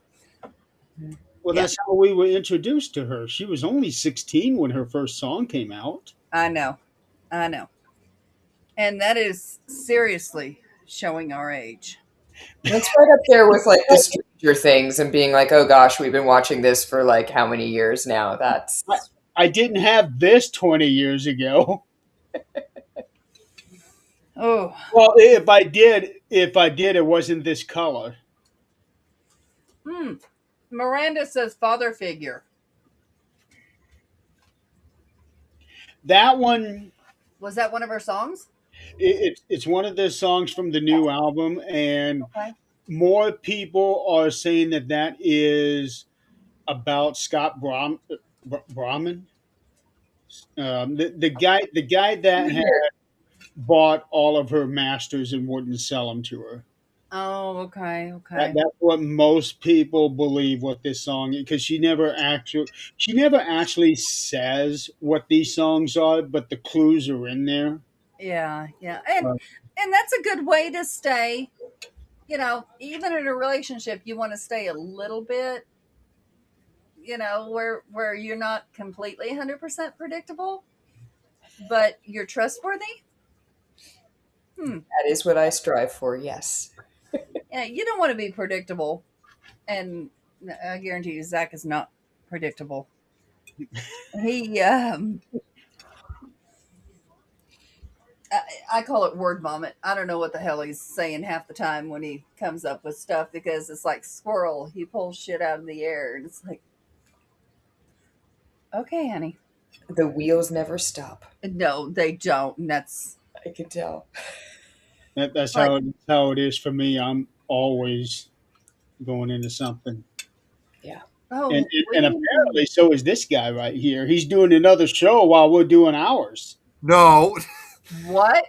Well, Yeah, that's how we were introduced to her. She was only 16 when her first song came out. I know. I know. And that is seriously showing our age. That's right up there with like the Stranger Things and being like, oh gosh, we've been watching this for like how many years now? I, That's I didn't have this 20 years ago. Oh, Well, if I did, it wasn't this color. hmm. Miranda says father figure. That one, Was that one of her songs? it's one of the songs from the new album, and Okay. more people are saying that that is about Brahman, the guy that had weird. bought all of her masters and wouldn't sell them to her. Oh, okay, okay. That's what most people believe what this song is, because she never actually says what these songs are, but the clues are in there. Yeah, yeah. Uh, And that's a good way to stay, even in a relationship, you want to stay a little bit, where you're not completely 100% predictable, but you're trustworthy. Hmm. That is what I strive for, yes. Yeah, you don't want to be predictable, and I guarantee you, Zach is not predictable. He, I call it word vomit. I don't know what the hell he's saying half the time when he comes up with stuff, because it's like squirrel. He pulls shit out of the air, and it's like, okay, honey. The wheels never stop. No, they don't. And that's I can tell. that's like, how it is for me. always going into something. Yeah. And, Oh, and apparently, so is this guy right here. He's doing another show while we're doing ours. No, what?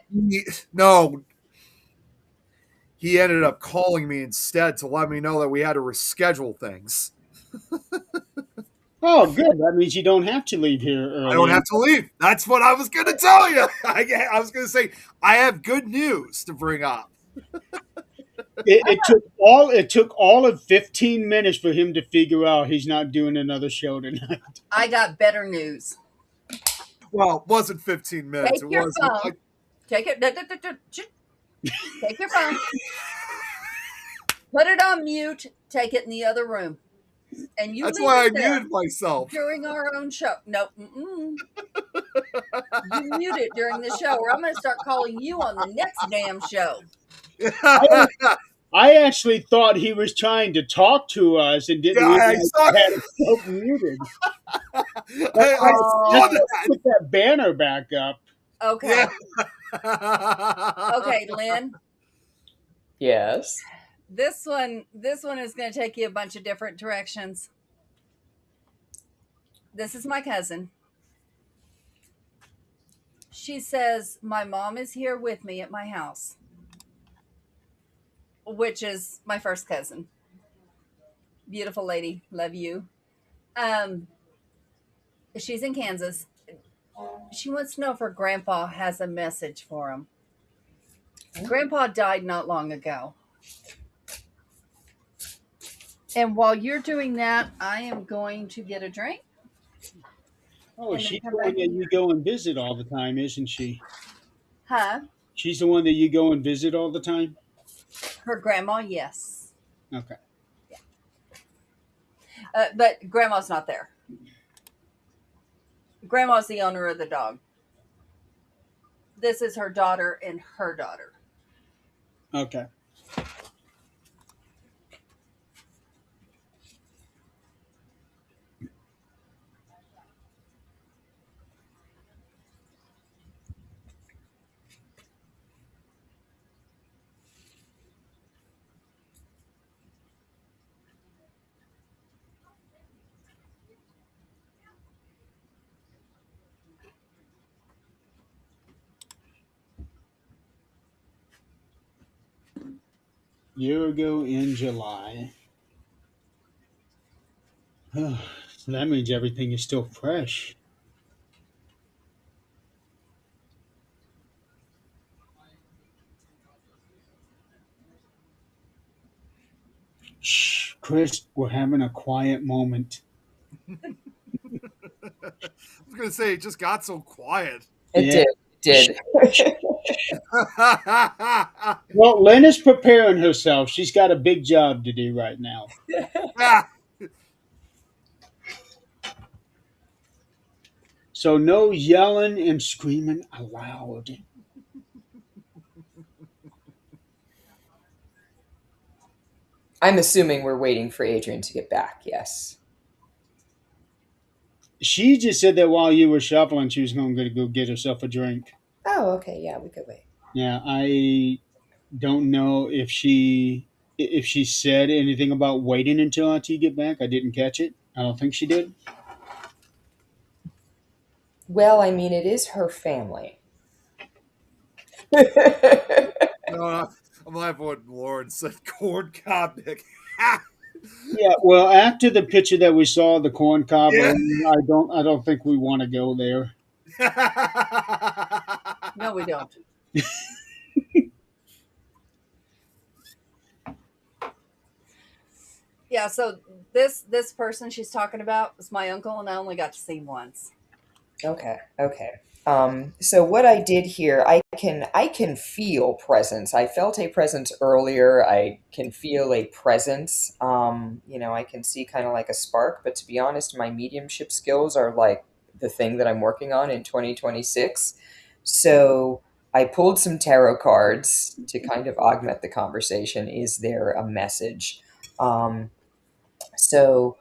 no, he ended up calling me instead to let me know that we had to reschedule things. Oh, good. That means you don't have to leave here I don't early. have to leave. That's what I was going to tell you. I was going to say I have good news to bring up. It took all of 15 minutes for him to figure out he's not doing another show tonight. I got better news. Well, it wasn't 15 minutes. Take It your was phone. like, Take it. Take your phone. Put it on mute. Take it in the other room. And you that's leave why I it there muted myself. during our own show. No, you mute it during the show, or I'm going to start calling you on the next damn show. I actually thought he was trying to talk to us and didn't Yeah, I realize saw he had himself muted. I saw Oh, that. Put that banner back up. okay. Yeah. Okay, Lynn. Yes. This one is going to take you a bunch of different directions. This is my cousin. She says my mom is here with me at my house, which is my first cousin. Beautiful lady, love you. Um, she's in Kansas. She wants to know if her grandpa has a message for him. Grandpa died not long ago. And while you're doing that, I am going to get a drink. Oh, And then she's come the one back that in. you go and visit all the time, isn't she? Huh? She's the one that you go and visit all the time? Her grandma, yes. Okay. But grandma's not there. Grandma's the owner of the dog. This is her daughter and her daughter. Okay. Year ago in July. So that means everything is still fresh. Shh, Chris, we're having a quiet moment. I was going to say it just got so quiet. It Yeah. did. It did. Well, Lynn is preparing herself. She's got a big job to do right now. So no yelling and screaming aloud. I'm assuming we're waiting for Adrienne to get back. Yes. She just said that while you were shuffling, she was going to go get herself a drink. Oh, okay. Yeah, we could wait. Yeah, I don't know if she said anything about waiting until after you get back. I didn't catch it. I don't think she did. Well, I mean, it is her family. No, I'm laughing what Lauren said. Corn cob, Nick. Yeah, well, after the picture that we saw, the corn cob, Yeah. I don't think we want to go there. No, we don't. Yeah, so this person she's talking about is my uncle, and I only got to see him once. Okay. Okay. So what I did here, I can feel presence. I felt a presence earlier. I can feel a presence. I can see kind of like a spark, but to be honest, my mediumship skills are like the thing that I'm working on in 2026. So I pulled some tarot cards to kind of augment the conversation. Is there a message? Um, so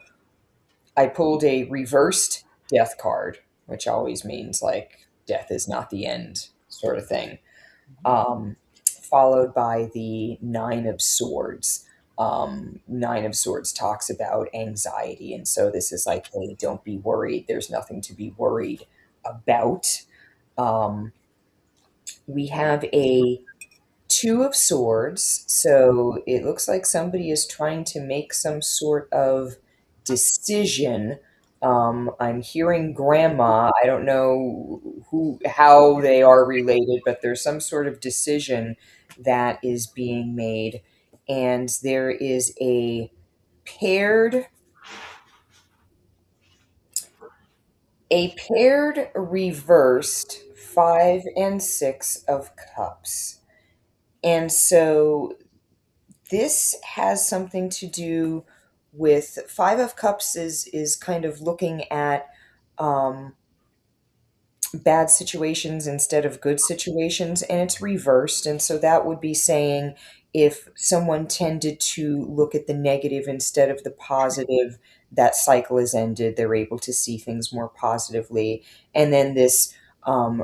I pulled a reversed death card, which always means like death is not the end, sort of thing. Um, followed by the Nine of Swords. Nine of Swords talks about anxiety, and so this is like, hey, don't be worried. There's nothing to be worried about. Um, we have a Two of Swords, so it looks like somebody is trying to make some sort of decision. I'm hearing grandma. I don't know how they are related, but there's some sort of decision that is being made, and there is paired a paired reversed Five and Six of Cups. And so this has something to do with Five of Cups is kind of looking at um, bad situations instead of good situations, and it's reversed. And so that would be saying if someone tended to look at the negative instead of the positive, that cycle is ended. They're able to see things more positively. And then this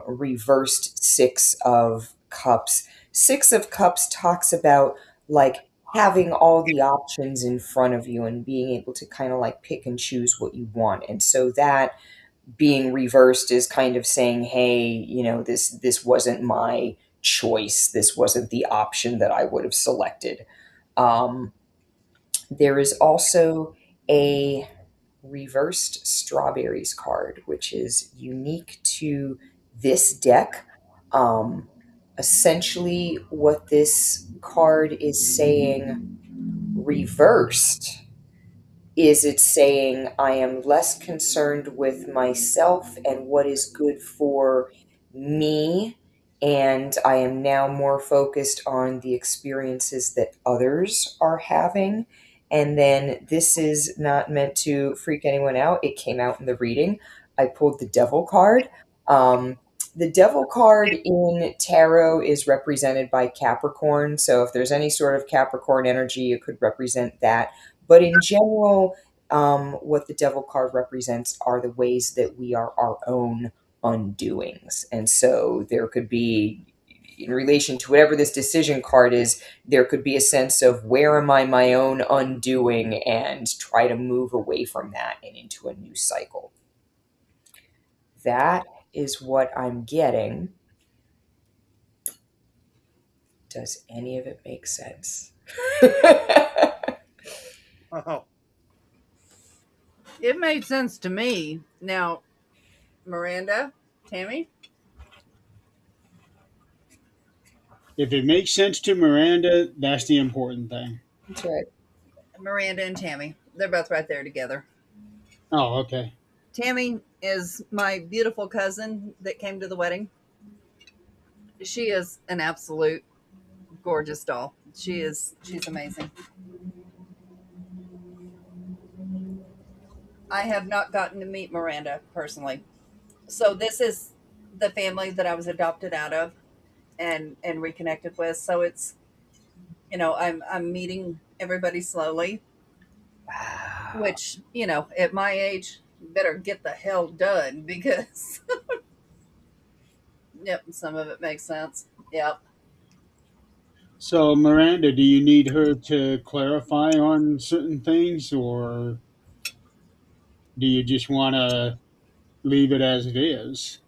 reversed Six of Cups. Six of Cups talks about like having all the options in front of you and being able to kind of like pick and choose what you want. And so that being reversed is kind of saying, hey, this wasn't my choice. This wasn't the option that I would have selected. Um, there is also a reversed strawberries card, which is unique to this deck. Um, Essentially, what this card is saying reversed is it saying I am less concerned with myself and what is good for me, and I am now more focused on the experiences that others are having. And then this is not meant to freak anyone out. It came out in the reading. I pulled the Devil card. Um, the Devil card in tarot is represented by Capricorn. So if there's any sort of Capricorn energy, it could represent that, but in general, what the Devil card represents are the ways that we are our own undoings. And so there could be, in relation to whatever this decision card is, there could be a sense of where am I my own undoing and try to move away from that and into a new cycle. That is what I'm getting. Does any of it make sense? Oh, It made sense to me. Now, Miranda, Tammy, If it makes sense to Miranda, that's the important thing. That's right. Miranda and Tammy, they're both right there together. Oh, okay. Tammy is my beautiful cousin that came to the wedding. She is an absolute gorgeous doll. She's amazing. I have not gotten to meet Miranda personally. So this is the family that I was adopted out of and reconnected with. So it's, I'm meeting everybody slowly, Wow. which, at my age, better get the hell done because yep, some of it makes sense. Yep. So, Miranda, do you need her to clarify on certain things, or do you just want to leave it as it is?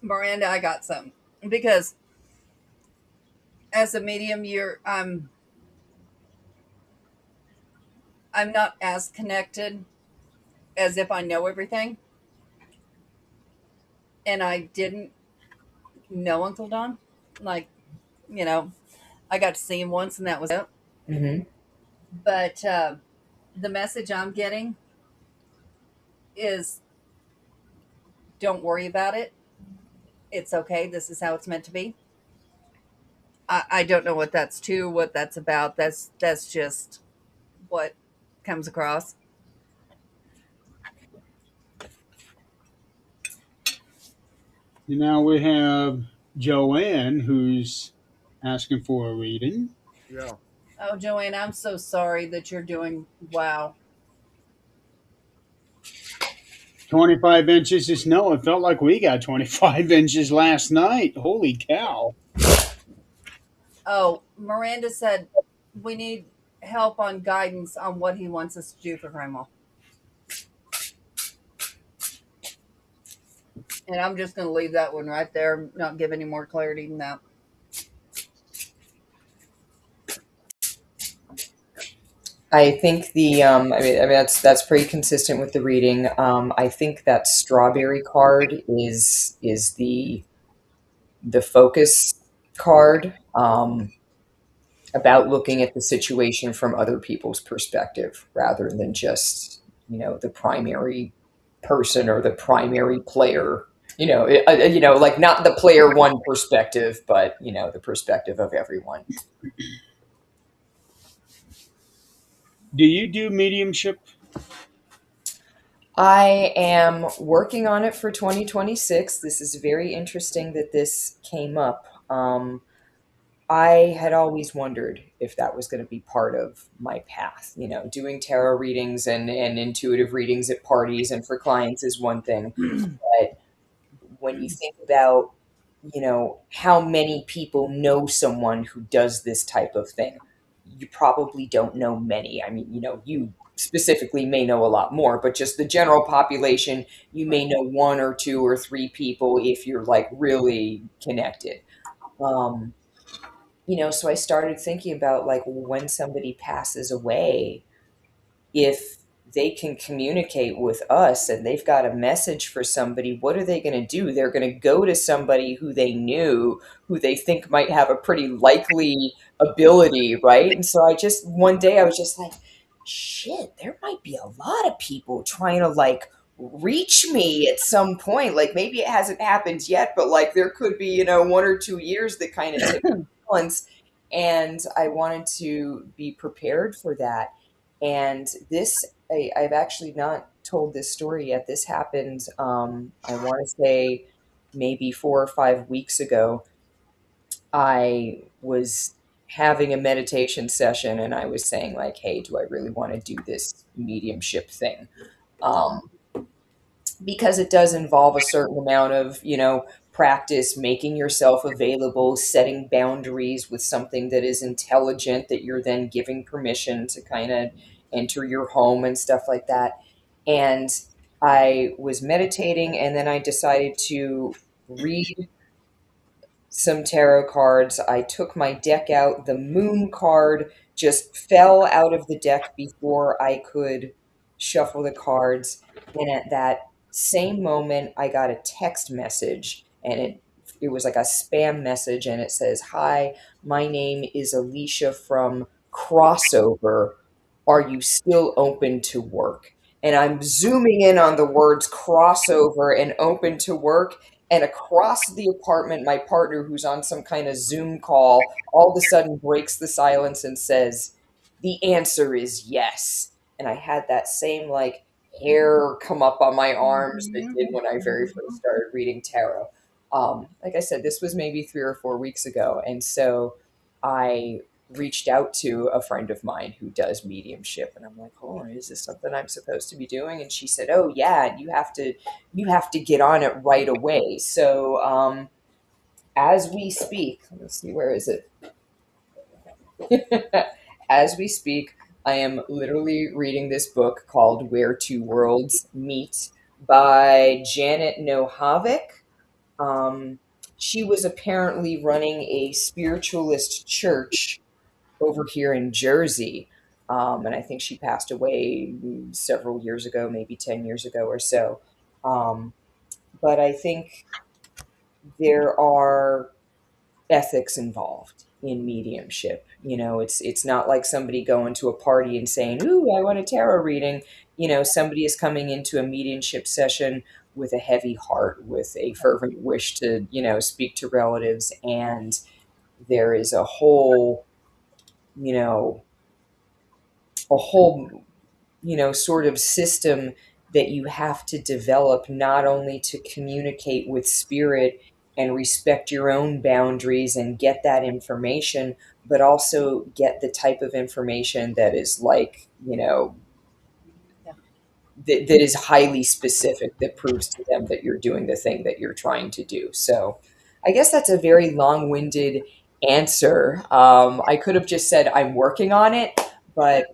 Miranda, I got some because as a medium, I'm not as connected as if I know everything, and I didn't know Uncle Don. Like, you know, I got to see him once, and that was it. Mm-hmm. But the message I'm getting is don't worry about it. It's okay. This is how it's meant to be. I don't know what that's to, what that's about. That's just what comes across. Now we have Joanne, who's asking for a reading. yeah. Oh, Joanne, I'm so sorry that you're doing wow. 25 inches of snow. It felt like we got 25 inches last night. Holy cow. Oh, Miranda said we need help on guidance on what he wants us to do for Grandma. And I'm just going to leave that one right there, not give any more clarity than that. I think I mean that's pretty consistent with the reading. I think that strawberry card is the focus card, about looking at the situation from other people's perspective rather than just, the primary person or the primary player. Like not the player one perspective, but the perspective of everyone. Do you do mediumship? I am working on it for 2026. This is very interesting that this came up. I had always wondered if that was going to be part of my path. Doing tarot readings and intuitive readings at parties and for clients is one thing. But when you think about, how many people know someone who does this type of thing, you probably don't know many. I mean, you specifically may know a lot more, but just the general population, you may know one or two or three people if you're like really connected. Um, so I started thinking about like when somebody passes away, if they can communicate with us and they've got a message for somebody, what are they going to do? They're going to go to somebody who they knew, who they think might have a pretty likely ability, right? And so one day I was just like, shit, there might be a lot of people trying to like reach me at some point. Like maybe it hasn't happened yet, but like there could be, 1 or 2 years that kind of tip the balance. And I wanted to be prepared for that. And I've actually not told this story yet. This happened, I want to say maybe 4 or 5 weeks ago. I was having a meditation session and I was saying, like, hey, do I really want to do this mediumship thing? Um, because it does involve a certain amount of, practice, making yourself available, setting boundaries with something that is intelligent that you're then giving permission to kind of enter your home and stuff like that. And I was meditating and then I decided to read some tarot cards. I took my deck out. The moon card just fell out of the deck before I could shuffle the cards. And at that same moment, I got a text message, and it was like a spam message, and it says, "Hi, my name is Alicia from Crossover. Are you still open to work?" And I'm zooming in on the words crossover and open to work, and across the apartment, my partner, who's on some kind of Zoom call, all of a sudden breaks the silence and says, "The answer is yes." And I had that same like hair come up on my arms that did when I very first started reading tarot. Like I said, this was maybe 3 or 4 weeks ago. And so I reached out to a friend of mine who does mediumship, and I'm like, oh, is this something I'm supposed to be doing? And she said, oh yeah, you have to get on it right away. So as we speak, let's see, where is it? As we speak, I am literally reading this book called Where Two Worlds Meet by Janet Nohavik. Um, she was apparently running a spiritualist church over here in Jersey. And I think she passed away several years ago, maybe 10 years ago or so. Um, but I think there are ethics involved in mediumship. It's not like somebody going to a party and saying, "Ooh, I want a tarot reading." Somebody is coming into a mediumship session with a heavy heart, with a fervent wish to, speak to relatives, and there is you know, a whole sort of system that you have to develop, not only to communicate with spirit and respect your own boundaries and get that information, but also get the type of information that is like, Yeah. that is highly specific, that proves to them that you're doing the thing that you're trying to do. So I guess that's a very long-winded answer. I could have just said I'm working on it, but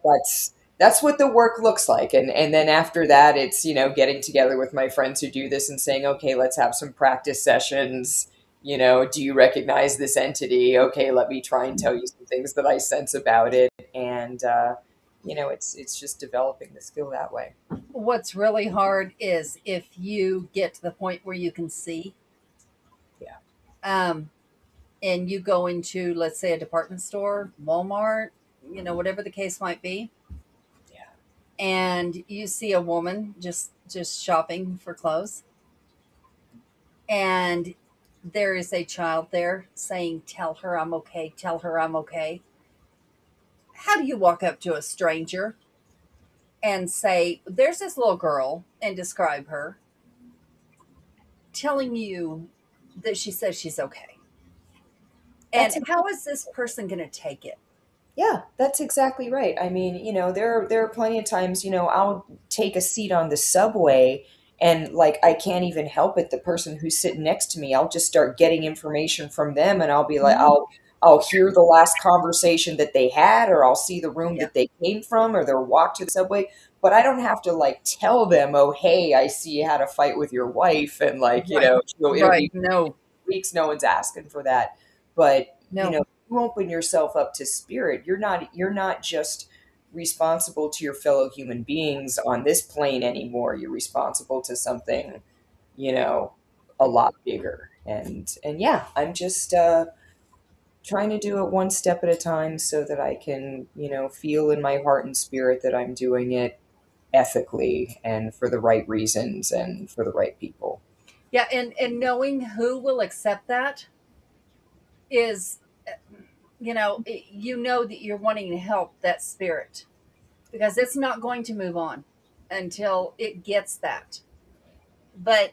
that's what the work looks like. And then after that, it's, getting together with my friends who do this and saying, okay, let's have some practice sessions. Do you recognize this entity? Okay, let me try and tell you some things that I sense about it. And it's just developing the skill that way. What's really hard is if you get to the point where you can see, Yeah. um, and you go into, let's say, a department store, Walmart, whatever the case might be, Yeah. and you see a woman just shopping for clothes, and there is a child there saying, "Tell her I'm okay. Tell her I'm okay." How do you walk up to a stranger and say, "There's this little girl," and describe her, telling you that she says she's okay? And That's how is this person going to take it? Yeah, that's exactly right. I mean, there are plenty of times, I'll take a seat on the subway and like I can't even help it. The person who's sitting next to me, I'll just start getting information from them, and I'll be like, Mhm. I'll hear the last conversation that they had, or I'll see the room Yeah. that they came from, or their walk to the subway. But I don't have to like tell them, oh, hey, I see you had a fight with your wife, and like, Right. it'll Right. be No. weeks. No one's asking for that. But No. you open yourself up to spirit. You're not just responsible to your fellow human beings on this plane anymore. You're responsible to something, you know, a lot bigger. And yeah, I'm just trying to do it one step at a time so that I can, feel in my heart and spirit that I'm doing it ethically and for the right reasons and for the right people. Yeah, and knowing who will accept that is, you know that you're wanting to help that spirit, because it's not going to move on until it gets that. But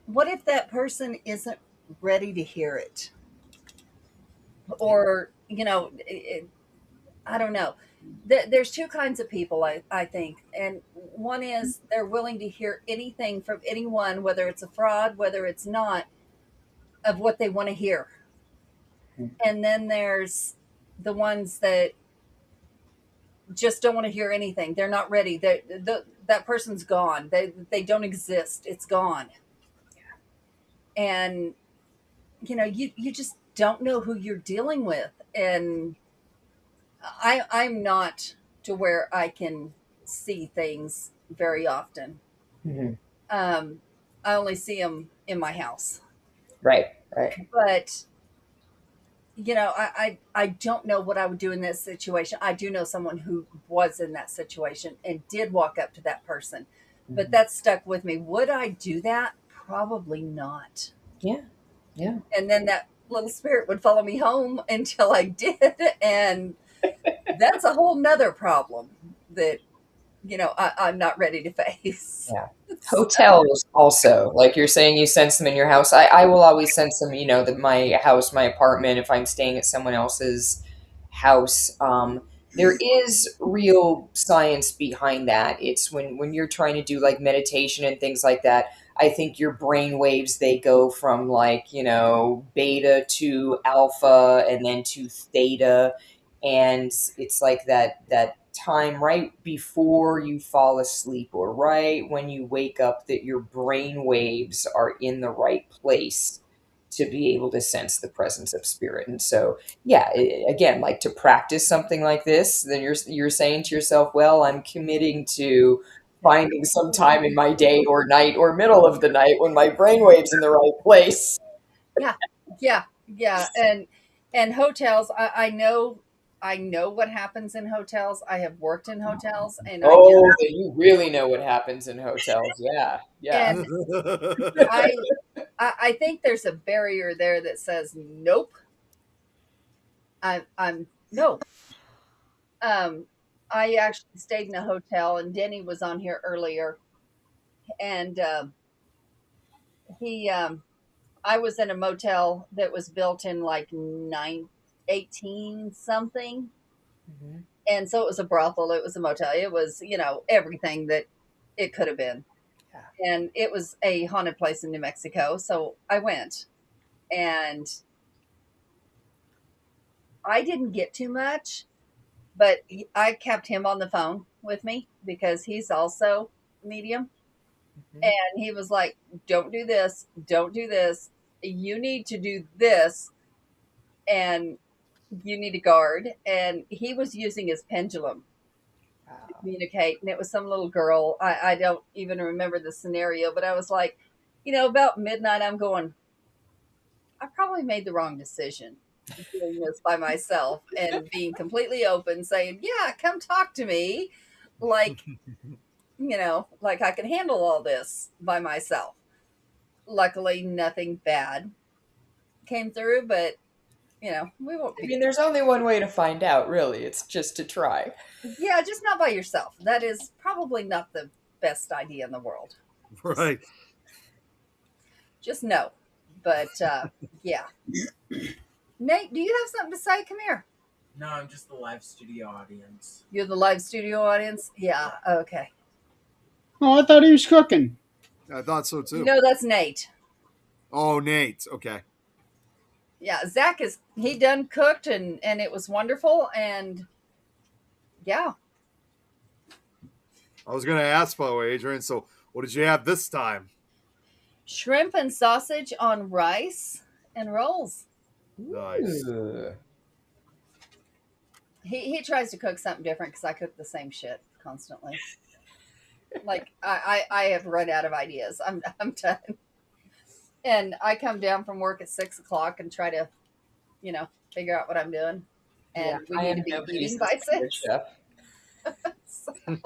what if that person isn't ready to hear it? Or, I don't know. There's two kinds of people, I think. And one is they're willing to hear anything from anyone, whether it's a fraud, whether it's not, of what they want to hear. And then there's the ones that just don't want to hear anything. They're not ready. That person's gone. They don't exist. It's gone. And you just don't know who you're dealing with. And I'm not to where I can see things very often. Mhm. Um, I only see them in my house. Right, right. But I don't know what I would do in this situation. I do know someone who was in that situation and did walk up to that person, but Mhm. that stuck with me. Would I do that? Probably not. Yeah, yeah. And then that little spirit would follow me home until I did. And that's a whole nother problem that, I'm not ready to face. Yeah. So, Hotels also, like you're saying you sense them in your house. I will always sense them, my house, my apartment, if I'm staying at someone else's house. There is real science behind that. It's when you're trying to do like meditation and things like that. I think your brain waves, they go from like, beta to alpha and then to theta. And it's like that time right before you fall asleep or right when you wake up, that your brain waves are in the right place to be able to sense the presence of spirit. And so yeah, again, like to practice something like this, then you're saying to yourself, well, I'm committing to finding some time in my day or night or middle of the night when my brain waves in the right place. yeah, yeah, yeah. And hotels, I know what happens in hotels. I have worked in hotels, and I know. Oh, then you really know what happens in hotels. Yeah, yeah. And I I think there's a barrier there that says nope. I'm no. Um, I actually stayed in a hotel, and Denny was on here earlier, and he I was in a motel that was built in like 9. 18 something. Mhm. And so it was a brothel, it was a motel, it was, everything that it could have been. Yeah. And it was a haunted place in New Mexico. So I went, and I didn't get too much, but I kept him on the phone with me because he's also medium. Mhm. And he was like, don't do this, don't do this. You need to do this, and you need to guard. And he was using his pendulum to Wow. communicate. And it was some little girl. I don't even remember the scenario, but I was like, about midnight, I'm going, I probably made the wrong decision doing this by myself and being completely open, saying, yeah, come talk to me. Like, like I can handle all this by myself. Luckily, nothing bad came through, but we won't I be. mean, there's only one way to find out, really. It's just to try. Yeah, just not by yourself. That is probably not the best idea in the world. Just, Right. just no. But yeah, Nate, do you have something to say? Come here. No, I'm just the live studio audience. You're the live studio audience. Yeah. Okay. Oh, I thought he was cooking. I thought so too. No, that's Nate. Oh, Nate. Okay. Yeah, Zach he done cooked, and it was wonderful, and yeah. I was going to ask, by the way, Adrienne, so what did you have this time? Shrimp and sausage on rice and rolls. Nice. Ooh. He tries to cook something different because I cook the same shit constantly. Like I have run out of ideas. I'm done. And I come down from work at 6 o'clock and try to, figure out what I'm doing. Yeah, And we I need am to be nobody's eating by secret 6. chef.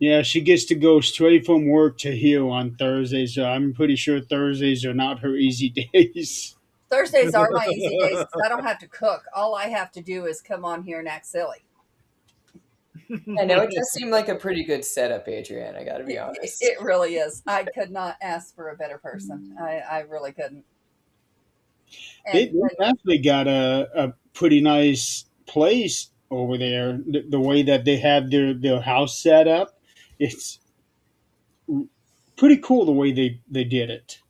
Yeah, she gets to go straight from work to here on Thursdays. So I'm pretty sure Thursdays are not her easy days. Thursdays are my easy days because I don't have to cook. All I have to do is come on here and act silly. I know it does seem like a pretty good setup, Adrienne. I got to be honest. It really is. I could not ask for a better person. I really couldn't. And They've actually got a pretty nice place over there. The way that they have their house set up, it's pretty cool the way they did it.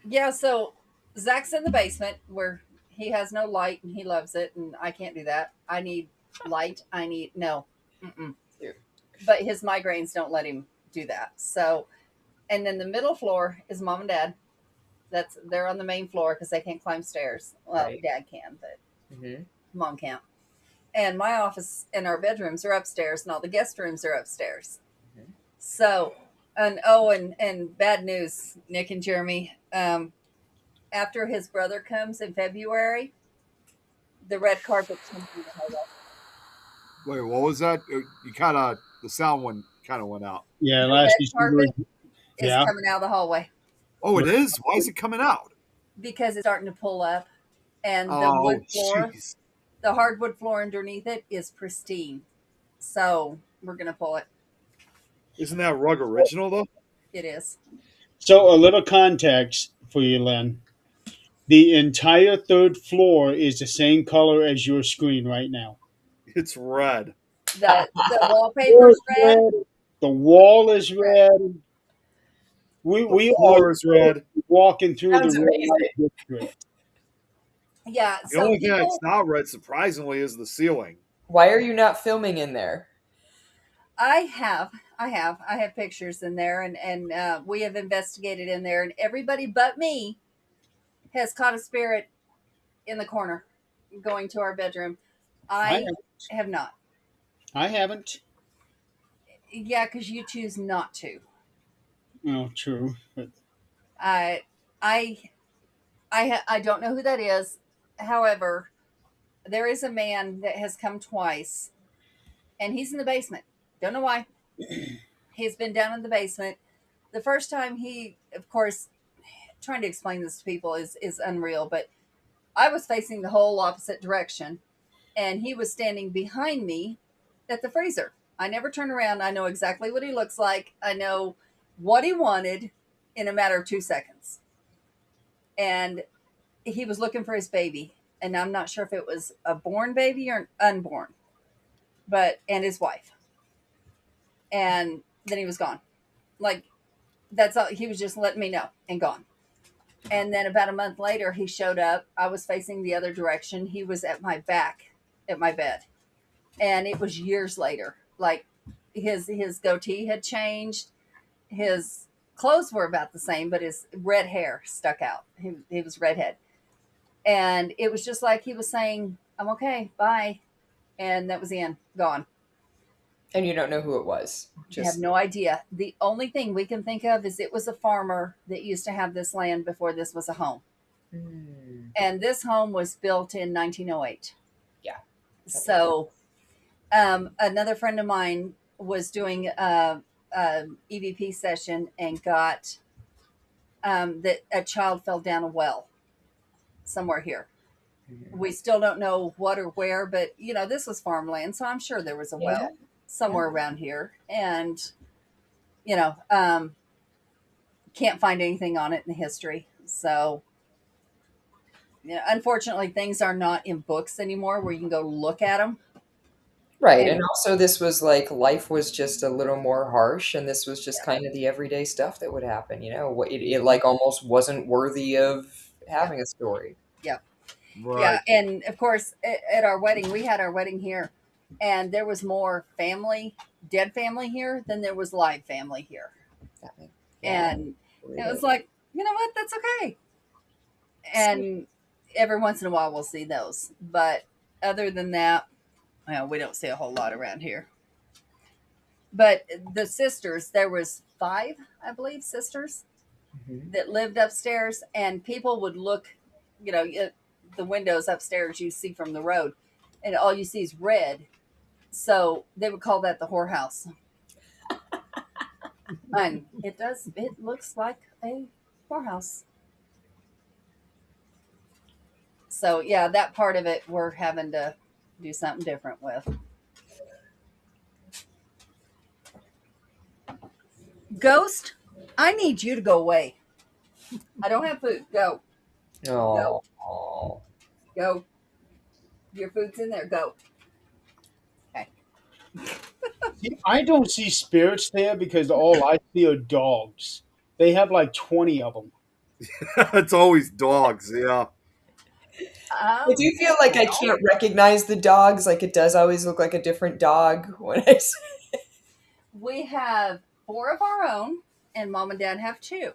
yeah, so Zach's in the basement where he has no light and he loves it, and I can't do that. I need light. I need no. Mm-mm. But his migraines don't let him do that. So, and then the middle floor is mom and dad. They're on the main floor because they can't climb stairs. Well, Right. dad can, but Mhm. mom can't. And my office and our bedrooms are upstairs, and all the guest rooms are upstairs. Mhm. So, and bad news, Nick and Jeremy. After his brother comes in February, the red carpet comes through the hallway. Wait, what was that? You kind of, the sound kind of went out. Yeah, The last red you carpet is yeah. coming out of the hallway Oh, it is? Why is it coming out? because it's starting to pull up, and the Oh, wood floor, jeez. the hardwood floor underneath it is pristine. So we're gonna pull it. Isn't that rug original, though? It is. So a little context for you, Len. The entire third floor is the same color as your screen right now. It's red. The Floor wallpaper's is red. red. The wall is Red. red. The We are floor is red. walking through the Sounds red light amazing. district. Yeah. The So only thing that's people, not red, surprisingly, is the ceiling. Why are you not filming in there? I have pictures in there, and we have investigated in there, and everybody but me has caught a spirit in the corner going to our bedroom. I I haven't. have not. I haven't. Yeah, because you choose not to. Oh, true. But I I I don't know who that is. However, there is a man that has come twice, and he's in the basement. Don't know why. He's been down in the basement. The first time he, of course, trying to explain this to people is unreal. But I was facing the whole opposite direction, and he was standing behind me at the freezer. I never turn around. I know exactly what he looks like. I know what he wanted in a matter of 2 seconds. And he was looking for his baby. and I'm not sure if it was a born baby or an unborn, but and his wife. And then he was gone. Like that's all. He was just letting me know and gone. And then about a month later, he showed up. I was facing the other direction. He was at my back at my bed, and it was years later. Like his goatee had changed. His clothes were about the same, but his red hair stuck out. He was redhead, and it was just like he was saying, "I'm okay, bye," and that was the end. Gone. And you don't know who it was. I have no idea. The only thing we can think of is it was a farmer that used to have this land before this was a home. Mm, And this home was built in 1908. yeah. So another friend of mine was doing a EVP session and got that a child fell down a well somewhere here. We still don't know what or where, but this was farmland, so I'm sure there was a well somewhere around here. And can't find anything on it in the history. So unfortunately, things are not in books anymore where you can go look at them. Right. And also, this was like life was just a little more harsh, and this was just kind of the everyday stuff that would happen. It like almost wasn't worthy of having a story. Yeah. Right. Yeah. And of course, at our wedding, we had our wedding here, and there was more dead family here than there was live family here. And it was like, you know what? That's okay. And every once in a while, we'll see those. But other than that, we don't see a whole lot around here. But the sisters, there was 5, I believe, sisters that lived upstairs, and people would look, the windows upstairs you see from the road, and all you see is red. So they would call that the whorehouse. And it looks like a whorehouse. So yeah, that part of it we're having to do something different with. Ghost, I need you to go away. I don't have food. Go. Oh. Go. Your food's in there. Go. Okay. See, I don't see spirits there because all I see are dogs. They have like 20 of them. It's always dogs. Yeah. I do feel like I can't recognize the dogs. Like it does always look like a different dog when I see it. We have 4 of our own, and Mom and Dad have 2.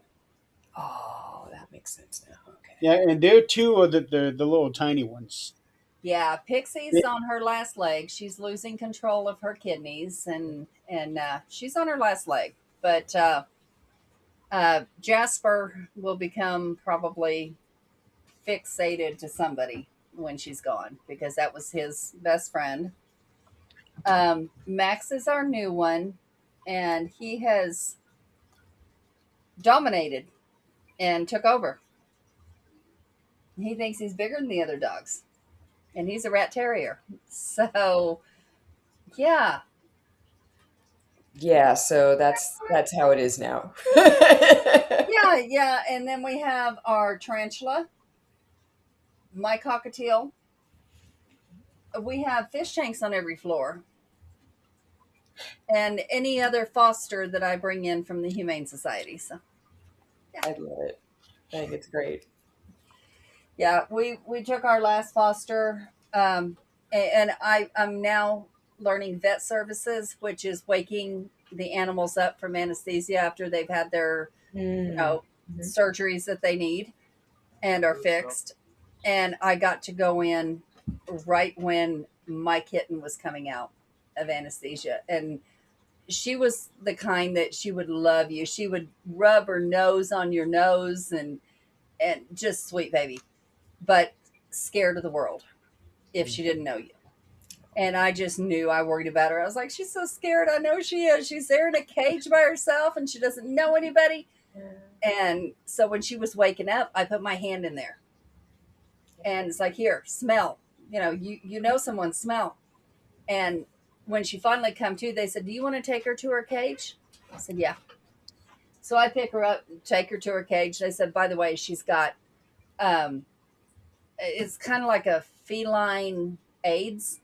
Oh, that makes sense now. Okay. Yeah, and they're 2 of the little tiny ones. Yeah, Pixie's on her last leg. She's losing control of her kidneys, and she's on her last leg. But Jasper will become probably fixated to somebody when she's gone because that was his best friend. Max is our new one, and he has dominated and took over. He thinks he's bigger than the other dogs, and he's a rat terrier. So, yeah. Yeah, so that's how it is now. Yeah. And then we have our tarantula, my cockatiel. We have fish tanks on every floor. And any other foster that I bring in from the Humane Society. So, yeah. I love it. I think it's great. Yeah, we took our last foster, and I'm now learning vet services, which is waking the animals up from anesthesia after they've had their surgeries that they need and are fixed. And I got to go in right when my kitten was coming out of anesthesia, and she was the kind that she would love you. She would rub her nose on your nose and just sweet baby, but scared of the world if she didn't know you. And I just knew I worried about her. I was like, she's so scared. I know she is. She's there in a cage by herself and she doesn't know anybody. And so when she was waking up, I put my hand in there and it's like, here, smell, you know, someone smell. And when she finally come to, they said, do you want to take her to her cage? I said, yeah. So I pick her up, take her to her cage. They said, by the way, she's got it's kind of like a feline AIDS.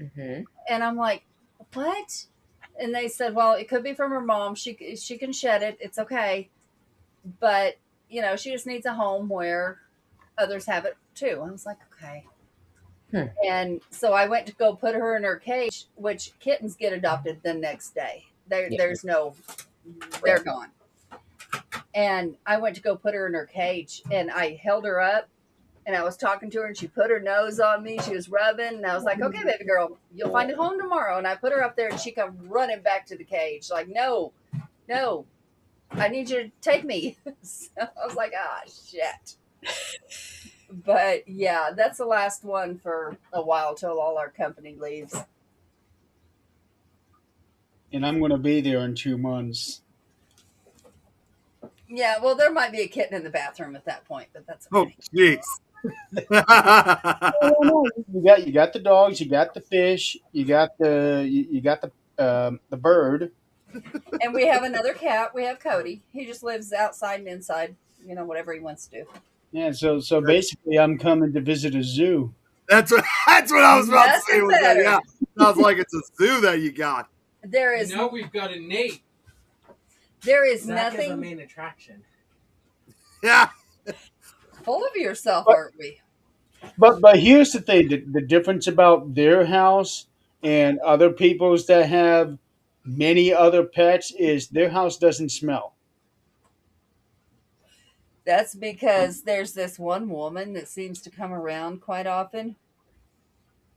Mm-hmm. And I'm like, what? And they said, well, it could be from her mom. She can shed it. It's okay. But, she just needs a home where others have it too. I was like, okay. And so I went to go put her in her cage, which kittens get adopted the next day. Yeah. There's no, they're gone. And I went to go put her in her cage, and I held her up, and I was talking to her, and she put her nose on me. She was rubbing, and I was like, okay, baby girl, you'll find a home tomorrow. And I put her up there, and she come running back to the cage like, no, I need you to take me. So I was like, shit. But yeah, that's the last one for a while till all our company leaves. And I'm going to be there in 2 months. Yeah, well, there might be a kitten in the bathroom at that point, but that's Oh, okay. jeez. You got the dogs, you got the fish, you got the bird. And we have another cat. We have Cody. He just lives outside and inside, whatever he wants to do. Yeah, so basically, I'm coming to visit a zoo. That's what I was about to say. Nothing better. Yeah, sounds like it's a zoo that you got. There is Now we've got a Nate. there is Zach is the nothing main attraction. Yeah. full of yourself, aren't we? But here's the thing: the difference about their house and other people's that have many other pets is their house doesn't smell. That's because there's this one woman that seems to come around quite often,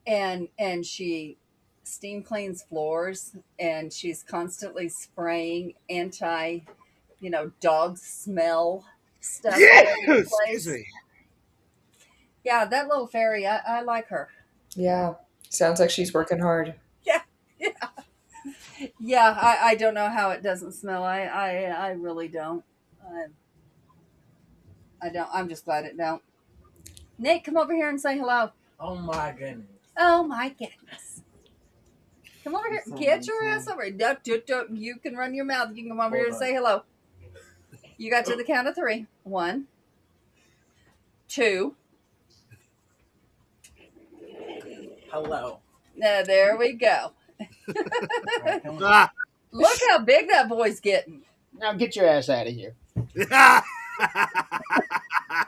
and she steam cleans floors, and she's constantly spraying anti, dog smell stuff all over the Excuse place. me. Yeah, that little fairy, I like her. Yeah. Sounds like she's working hard. Yeah, I don't know how it doesn't smell. I really don't. I don't. I'm just glad it don't. Nate, come over here and say hello. Oh my goodness. Oh my goodness. Come over here. So Get your nice. ass over here. Don't. You can run your mouth. You can come over here and Hold on. say hello. You got to the count of 3. 1, 2. Hello. There we go. Alright, come on. Ah. Look how big that boy's getting. Now get your ass out of here.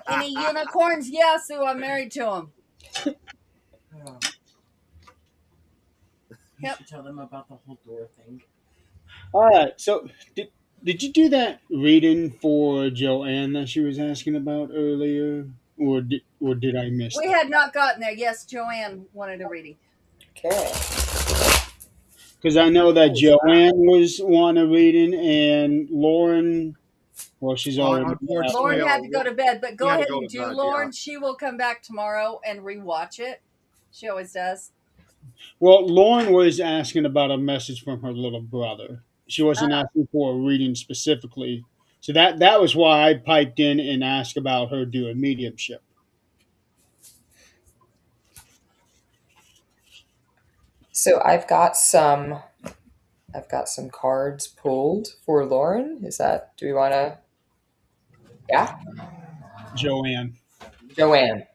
Any unicorns? Yeah, Sue, I'm married to him. Oh. You Yep. should tell them about the whole door thing. All right. So did you do that reading for Joanne that she was asking about earlier, or did I miss We that? had not gotten there. Yes, Joanne wanted a reading. Okay. Because I know that What was Joanne was wanting a reading, and Lauren, well, she's already Unfortunately, Lauren yeah, had to go to bed, but go we had to ahead go and to do bed, Lauren. yeah. She will come back tomorrow and rewatch it. She always does. Well, Lauren was asking about a message from her little brother. She wasn't asking for a reading specifically. So that was why I piped in and asked about her doing mediumship. So I've got some cards pulled for Lauren. Do we want to? Yeah. Joanne. Joanne.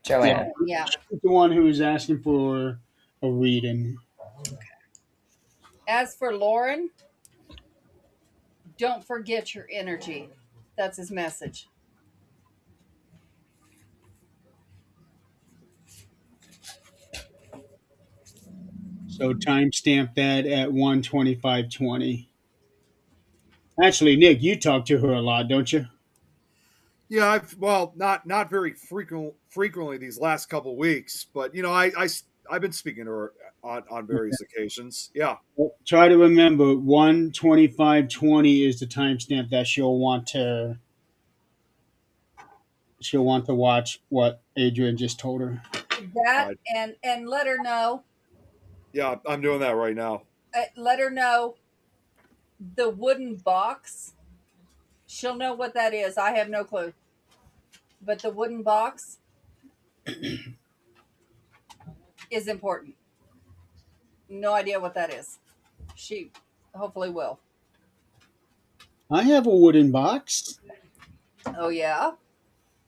Yeah. She's the one who was asking for a reading. As for Lauren, don't forget your energy. That's his message. So timestamp that at 1:25:20. Actually, Nick, you talk to her a lot, don't you? Yeah, not very frequently these last couple weeks, but I've been speaking to her on various occasions. Yeah. Well, try to remember 1:25:20 is the timestamp that she'll want to watch what Adrienne just told her. That Uh, and let her know. Yeah, I'm doing that right now. Let her know the wooden box. She'll know what that is. I have no clue. But the wooden box is important. No idea what that is. She hopefully will. I have a wooden box. Oh yeah?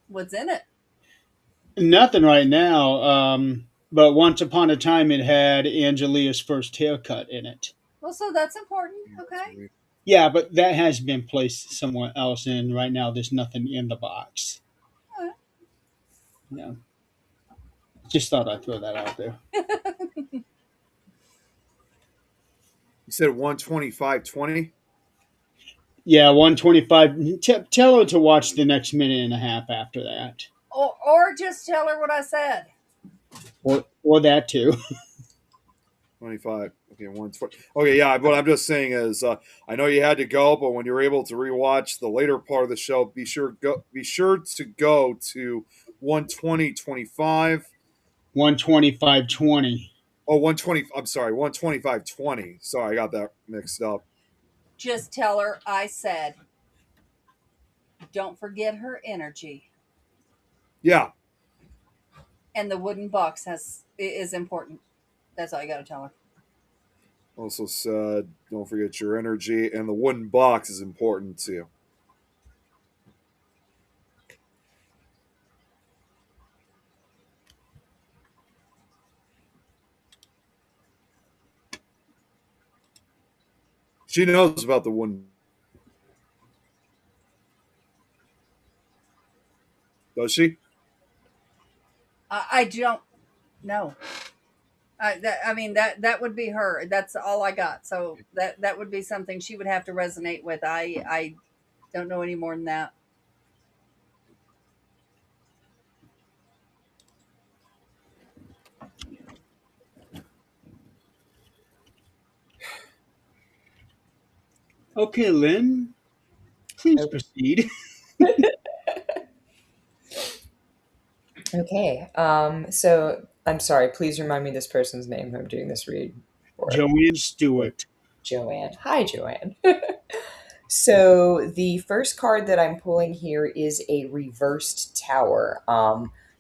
What's in it? Nothing right now. But once upon a time, it had Angelia's first haircut in it. Well, so that's important. That's Okay. weird. Yeah, but that has been placed somewhere else, and right now there's nothing in the box. All right. Yeah, just thought I'd throw that out there. You said 125.20? Yeah, 125. Tell her to watch the next minute and a half after that, Or just tell her what I said. or that too. 25. Okay, 120. Okay, yeah. What I'm just saying is, I know you had to go, but when you're able to rewatch the later part of the show, be sure to go to 120.25. 125.20. Oh, 120. I'm sorry, 125.20. Sorry, I got that mixed up. Just tell her I said. Don't forget her energy. Yeah. And the wooden box is important. That's all you got to tell her. Also said, don't forget your energy, and the wooden box is important too. She knows about the wooden. Does she? I don't know. I mean that would be her. That's all I got. So that would be something she would have to resonate with. I don't know any more than that. Okay, Lynn, please proceed. Okay. So I'm sorry. Please remind me this person's name who I'm doing this read for. Joanne Stewart. Joanne. Hi, Joanne. So the first card that I'm pulling here is a reversed tower.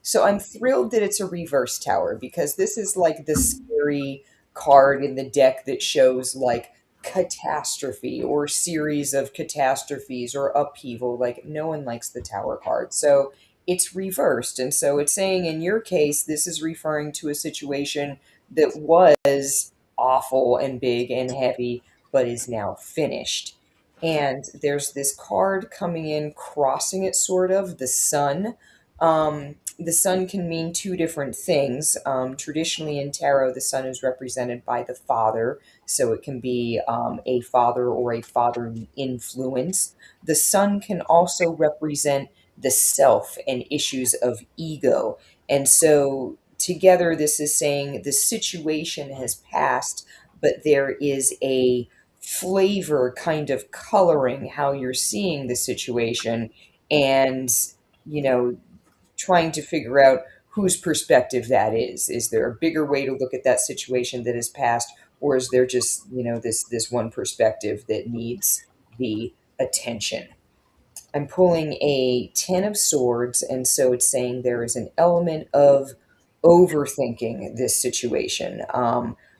So I'm thrilled that it's a reversed tower because this is like the scary card in the deck that shows like catastrophe or series of catastrophes or upheaval. Like no one likes the tower card. So it's reversed. And so it's saying in your case, this is referring to a situation that was awful and big and heavy, but is now finished. And there's this card coming in, crossing it sort of, the sun. The sun can mean two different things. Traditionally in tarot, the sun is represented by the father, so it can be a father or a fatherly influence. The sun can also represent the self and issues of ego. And so together, this is saying the situation has passed, but there is a flavor kind of coloring how you're seeing the situation and you know trying to figure out whose perspective that is there a bigger way to look at that situation that has passed, or is there just this one perspective that needs the attention? I'm pulling a 10 of swords, and so it's saying there is an element of overthinking this situation.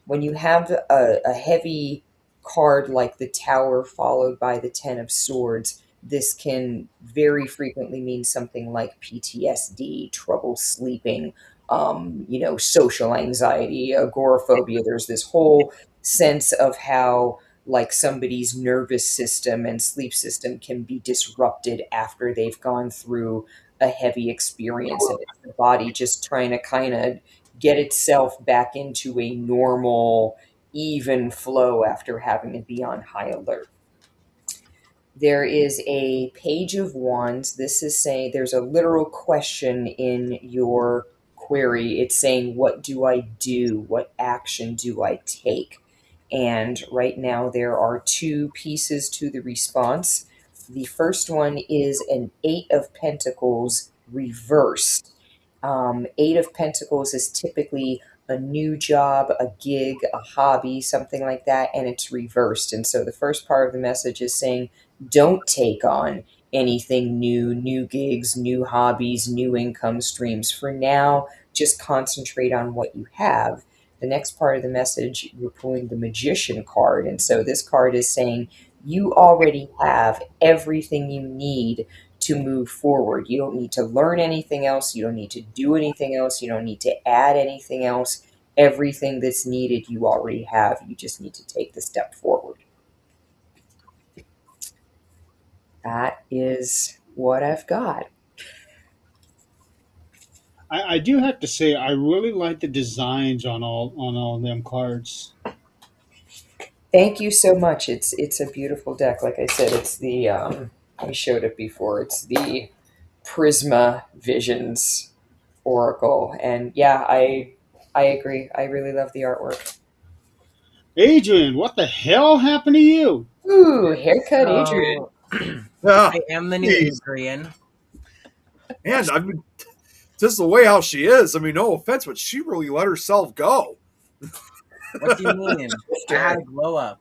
When you have a heavy card like the tower followed by the 10 of swords, this can very frequently mean something like PTSD, trouble sleeping, social anxiety, agoraphobia. There's this whole sense of how like somebody's nervous system and sleep system can be disrupted after they've gone through a heavy experience, and it's the body just trying to kind of get itself back into a normal even flow after having to be on high alert. There is a page of wands. This is saying there's a literal question in your query. It's saying, what do I do? What action do I take? And right now there are two pieces to the response. The first one is an Eight of Pentacles reversed. Eight of Pentacles is typically a new job, a gig, a hobby, something like that, and it's reversed. And so the first part of the message is saying, don't take on anything new, new gigs, new hobbies, new income streams. For now, just concentrate on what you have. The next part of the message, you're pulling the Magician card. And so this card is saying you already have everything you need to move forward. You don't need to learn anything else. You don't need to do anything else. You don't need to add anything else. Everything that's needed, you already have. You just need to take the step forward. That is what I've got. I do have to say I really like the designs on all them cards. Thank you so much. It's a beautiful deck. Like I said, it's the we showed it before. It's the Prisma Visions Oracle, and yeah, I agree. I really love the artwork. Adrian, what the hell happened to you? Ooh, haircut, Adrian. So Ah, I am the new geez. Adrienne. And I mean, just the way how she is. I mean, no offense, but she really let herself go. What do you mean? I had a glow up.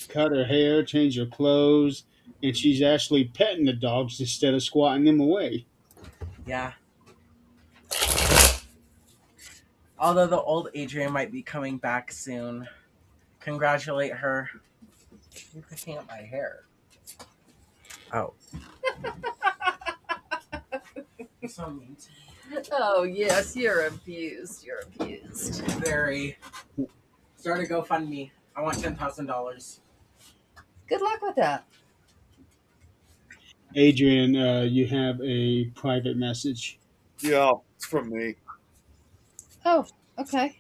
Cut her hair, change her clothes, and she's actually petting the dogs instead of squatting them away. Yeah. Although the old Adrienne might be coming back soon. Congratulate her. You're picking up my hair. Oh. You're so mean to me. Oh yes, you're abused. You're abused. Very. Start a GoFundMe. I want $10,000. Good luck with that. Adrian, you have a private message. Yeah, it's from me. Oh, okay.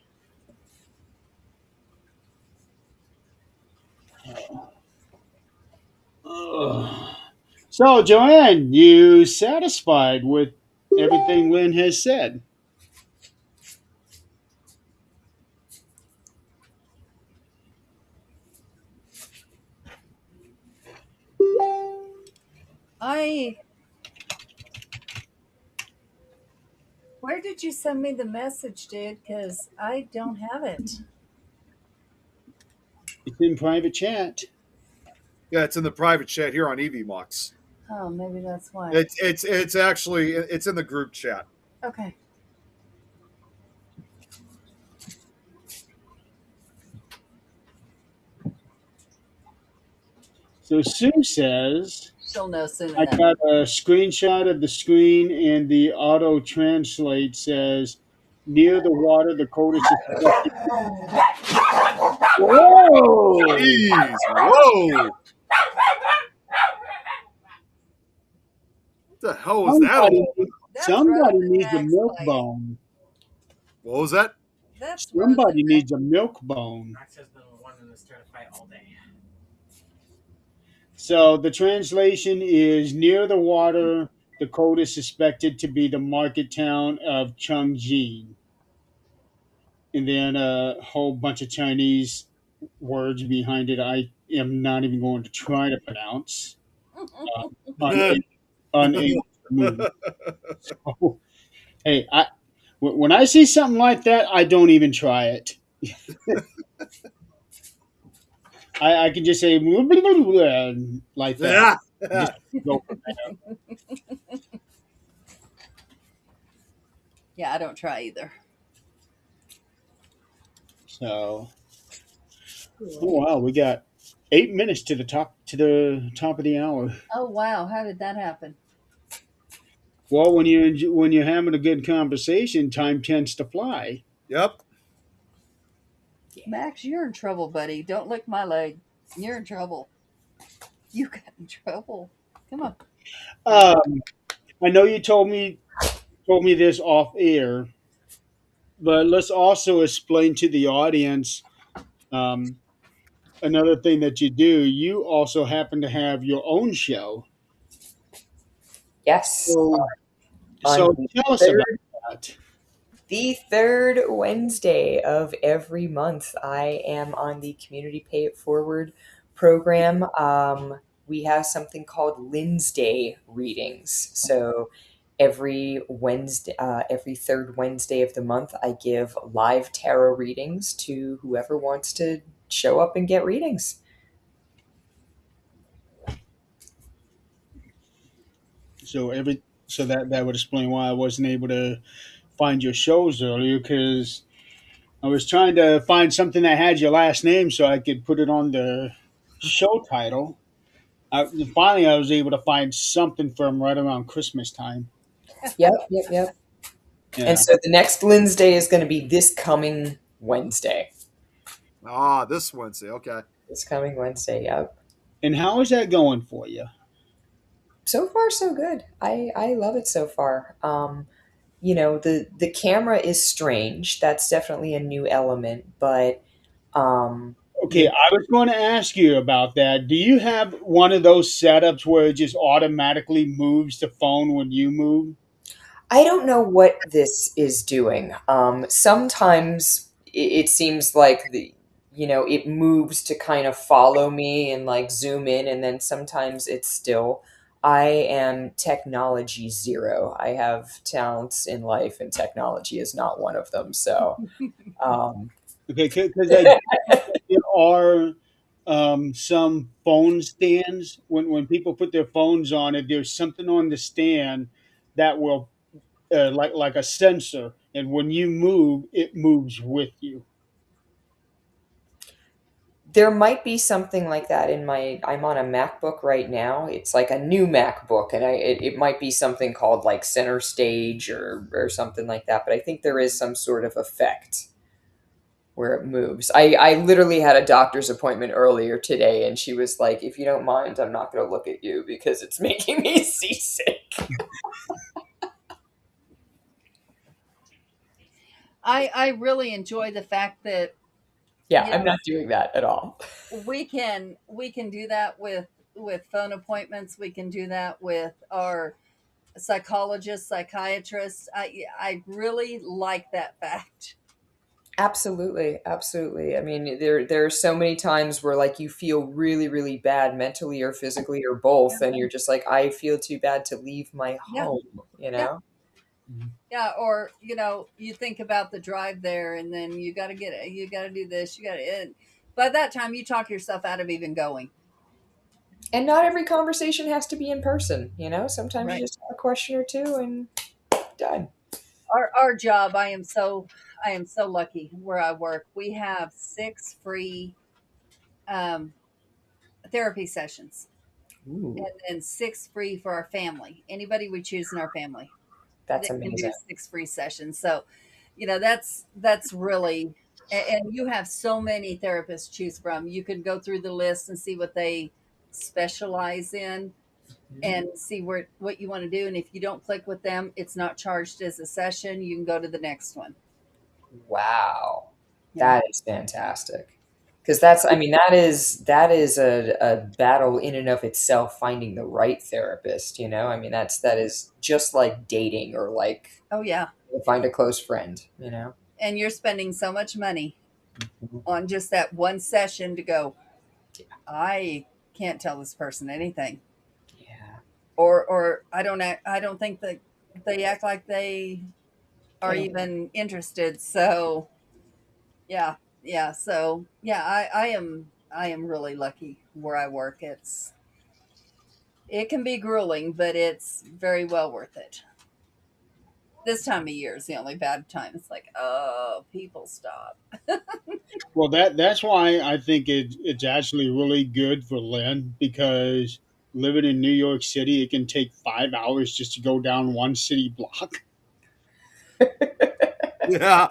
Ugh. So, Joanne, you satisfied with everything Lynn has said? I. Where did you send me the message, dude? Because I don't have it. It's in private chat. Yeah, it's in the private chat here on EVMux. Oh, maybe that's why. It's actually it's in the group chat. Okay. So Sue says, She'll know soon I enough. got a screenshot of the screen, and the auto translate says, near the water, the code is suspected. Whoa! Jeez, whoa! What the hell was that Somebody, all? That's somebody Rosa needs a Jack's milk fight. bone. What was that? That's Somebody Rosa needs Jack. a milk bone. Max has been wanting to start a fight all day. So the translation is near the water. The code is suspected to be the market town of Chongqing. And then a whole bunch of Chinese words behind it. I am not even going to try to pronounce. Un- unable to move. So, hey, when I see something like that, I don't even try it. I can just say like that. Just go from there. Yeah, I don't try either. So, oh wow, we got 8 minutes to the top of the hour. Oh wow, how did that happen? Well, when you're having a good conversation, time tends to fly. Yep. Max, you're in trouble, buddy. Don't lick my leg. You're in trouble. You got in trouble. Come on. Um, I know you told me this off air, but let's also explain to the audience um, another thing that you do. You also happen to have your own show. Yes. So, On so the tell us third, about that. the third Wednesday of every month, I am on the Community Pay It Forward program. We have something called Lynnsday readings. So every Wednesday, every third Wednesday of the month, I give live tarot readings to whoever wants to show up and get readings. So that would explain why I wasn't able to find your shows earlier because I was trying to find something that had your last name so I could put it on the show title. Finally, I was able to find something for him right around Christmas time. Yep, yep, yep. And Yeah. so the next Lynnsday is going to be this coming Wednesday. Ah, this Wednesday. Okay. This coming Wednesday, yep. And how is that going for you? So far, so good. I love it so far. The camera is strange. That's definitely a new element, but um, Okay, you I was going to ask you about that. Do you have one of those setups where it just automatically moves the phone when you move? I don't know what this is doing. Sometimes it seems like it moves to kind of follow me and like zoom in, and then sometimes it's still. I am technology zero. I have talents in life, and technology is not one of them. So, um, Okay, because I there are some phone stands when people put their phones on it. There's something on the stand that will like a sensor, and when you move, it moves with you. there might be something like that in my. I'm on a MacBook right now. It's like a new MacBook, and it might be something called like Center Stage or something like that. But I think there is some sort of effect where it moves. I literally had a doctor's appointment earlier today, and she was like, "If you don't mind, I'm not going to look at you because it's making me seasick." I really enjoy the fact that Yeah, you I'm know not doing that at all. we can do that with phone appointments. We can do that with our psychologists, psychiatrists. I really like that fact. Absolutely, absolutely. I mean, there are so many times where like you feel really, really bad mentally or physically or Yeah, both, and you're just like, I feel too bad to leave my yeah, home, you yeah, know? Mhm. yeah. Or you think about the drive there, and then you got to get it. You got to do this. You got to. And by that time, you talk yourself out of even going. And not every conversation has to be in person, you know? Sometimes you Right. just have a question or two and done. Our job. I am so lucky where I work. We have 6 free um, therapy sessions, Ooh, and then 6 free for our family. Anybody we choose in our family that's that can do amazing. 6 free sessions. So, that's really, and you have so many therapists to choose from. You can go through the list and see what they specialize in Mhm. and see what you want to do. And if you don't click with them, it's not charged as a session. You can go to the next one. Wow. Yeah. That is fantastic. Because that's, I mean, that is a battle in and of itself, finding the right therapist, you know? I mean, that is just like dating or like Oh yeah. find a close friend, you know? And you're spending so much money Mhm. on just that one session to go, I can't tell this person anything. Yeah. Or I don't think that they act like they They are don't. even interested. So yeah, yeah. So yeah, I am really lucky where I work. It can be grueling, but it's very well worth it. This time of year is the only bad time. It's like, oh, people stop. Well, that's why I think it's actually really good for Lynn because living in New York City, it can take 5 hours just to go down one city block. Yeah.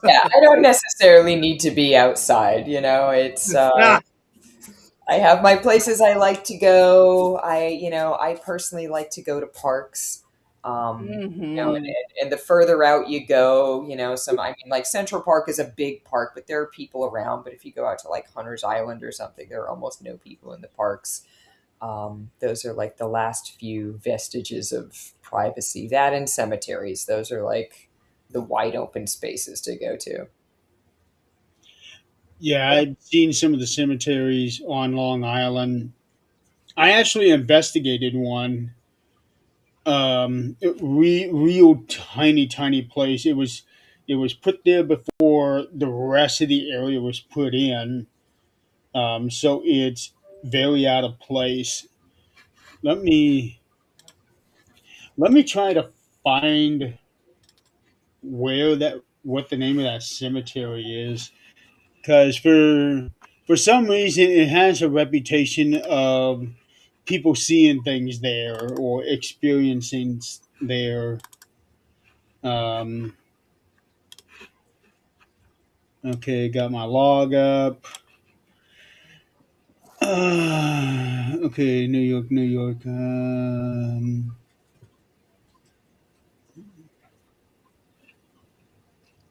Yeah, I don't necessarily need to be outside, you know? It's, Yeah. I have my places I like to go. I personally like to go to parks. Hmm. And the further out you go, I mean, like Central Park is a big park, but there are people around. But if you go out to like Hunter's Island or something, there are almost no people in the parks. Those are like the last few vestiges of privacy. That and cemeteries, those are like the wide open spaces to go to. Yeah, I've seen some of the cemeteries on Long Island. I actually investigated one, real tiny, tiny place. It was put there before the rest of the area was put in, so it's very out of place. Let me let me try to find what the name of that cemetery is, because for for some reason, it has a reputation of people seeing things there or experiencing there. Um, okay, got my log up. Okay, New York, New York.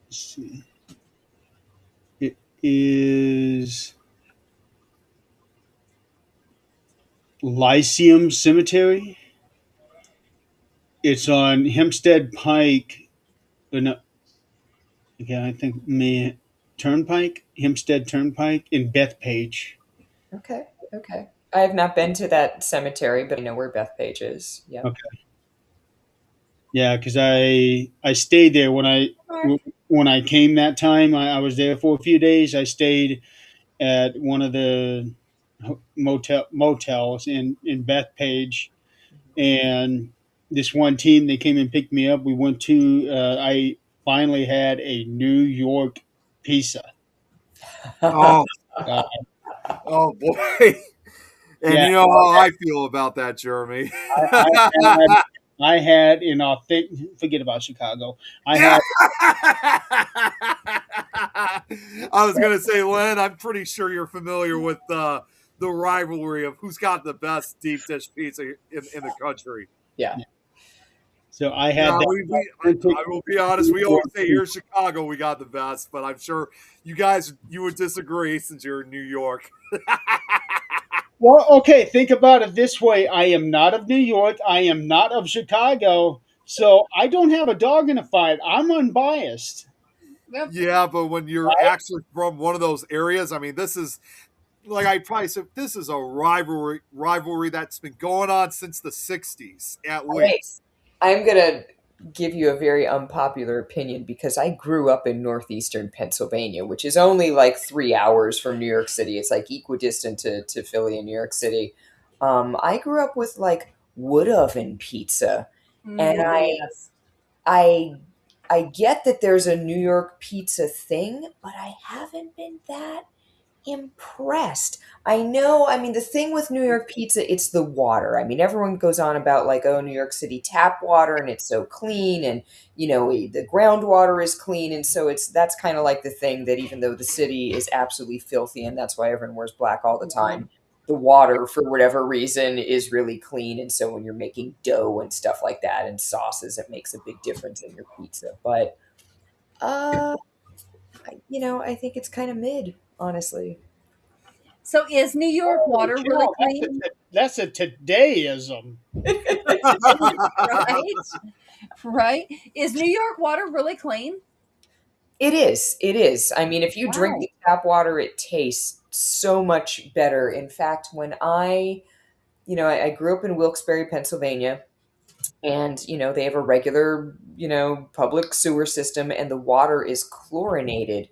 Let's see. It is Lyceum Cemetery. It's on Hempstead Pike. No, okay, I think Turnpike, Hempstead Turnpike in Bethpage. Okay. Okay. I have not been to that cemetery, but I know where Bethpage is. Yep. Okay. Yeah, because I stayed there when I came that time. I was there for a few days. I stayed at one of the motels in Bethpage, and this one team they came and picked me up. We went to. I finally had a New York pizza. Oh, Uh, oh boy. And yeah, you know how I feel about that, Jeremy. I, I had an authentic. Forget about Chicago. I Yeah. had. I was gonna say, Lynn, I'm pretty sure you're familiar with the rivalry of who's got the best deep dish pizza in the country. Yeah. So I had Yeah, that authentic. I will be honest. We always say here in Chicago we got the best, but I'm sure you would disagree since you're in New York. Well, okay, think about it this way. I am not of New York. I am not of Chicago. So I don't have a dog in the fight. I'm unbiased. Yep. Yeah, but when you're actually from one of those areas, I mean, this is like I probably said, this is a rivalry that's been going on since the '60s at Hey, least. I'm gonna give you a very unpopular opinion because I grew up in northeastern Pennsylvania, which is only like 3 hours from New York City. It's like equidistant to Philly and New York City. I grew up with like wood oven pizza, and Yes. I I get that there's a New York pizza thing, but I haven't been that impressed. I know, I mean, the thing with New York pizza, it's the water. I mean, everyone goes on about like, oh, New York City tap water and it's so clean and, the groundwater is clean. And so that's kind of like the thing that even though the city is absolutely filthy and that's why everyone wears black all the time, the water, for whatever reason, is really clean. And so when you're making dough and stuff like that and sauces, it makes a big difference in your pizza. But, uh, I think it's kind of mid, honestly. So is New York Holy water really cow, clean? that's a todayism. Right? Right? Is New York water really clean? It is. It is. I mean, if you drink Wow. the tap water, it tastes so much better. In fact, when I grew up in Wilkes-Barre, Pennsylvania, and, they have a regular, public sewer system, and the water is chlorinated.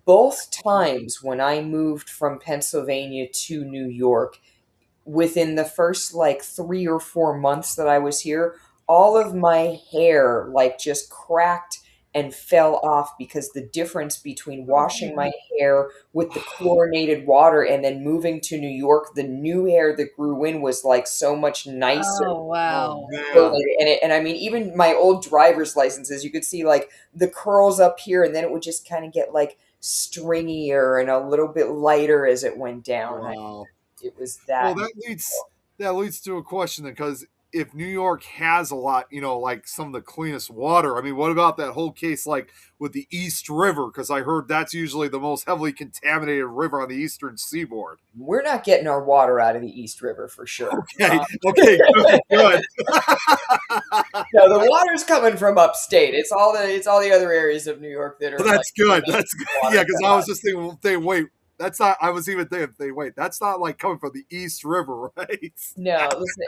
Both times when I moved from Pennsylvania to New York, within the first like 3 or 4 months that I was here, all of my hair like just cracked and fell off because the difference between washing my hair with the chlorinated water and then moving to New York, the new hair that grew in was like so much nicer. Oh, Oh wow. So, man. like, and I mean, even my old driver's licenses, you could see like the curls up here, and then it would just kind of get like stringier and a little bit lighter as it went down. Wow. It was Well, that. that leads to a question then, because if New York has a lot, like some of the cleanest water, I mean, what about that whole case like with the East River? Because I heard that's usually the most heavily contaminated river on the eastern seaboard. We're not getting our water out of the East River for sure. Okay, okay, good, good. No, the water's coming from upstate. It's all the other areas of New York that are Well, like that's good. That's good. water Yeah, because come I up. was just thinking, wait, that's not. I was even thinking, wait, that's not like coming from the East River, right? No, listen,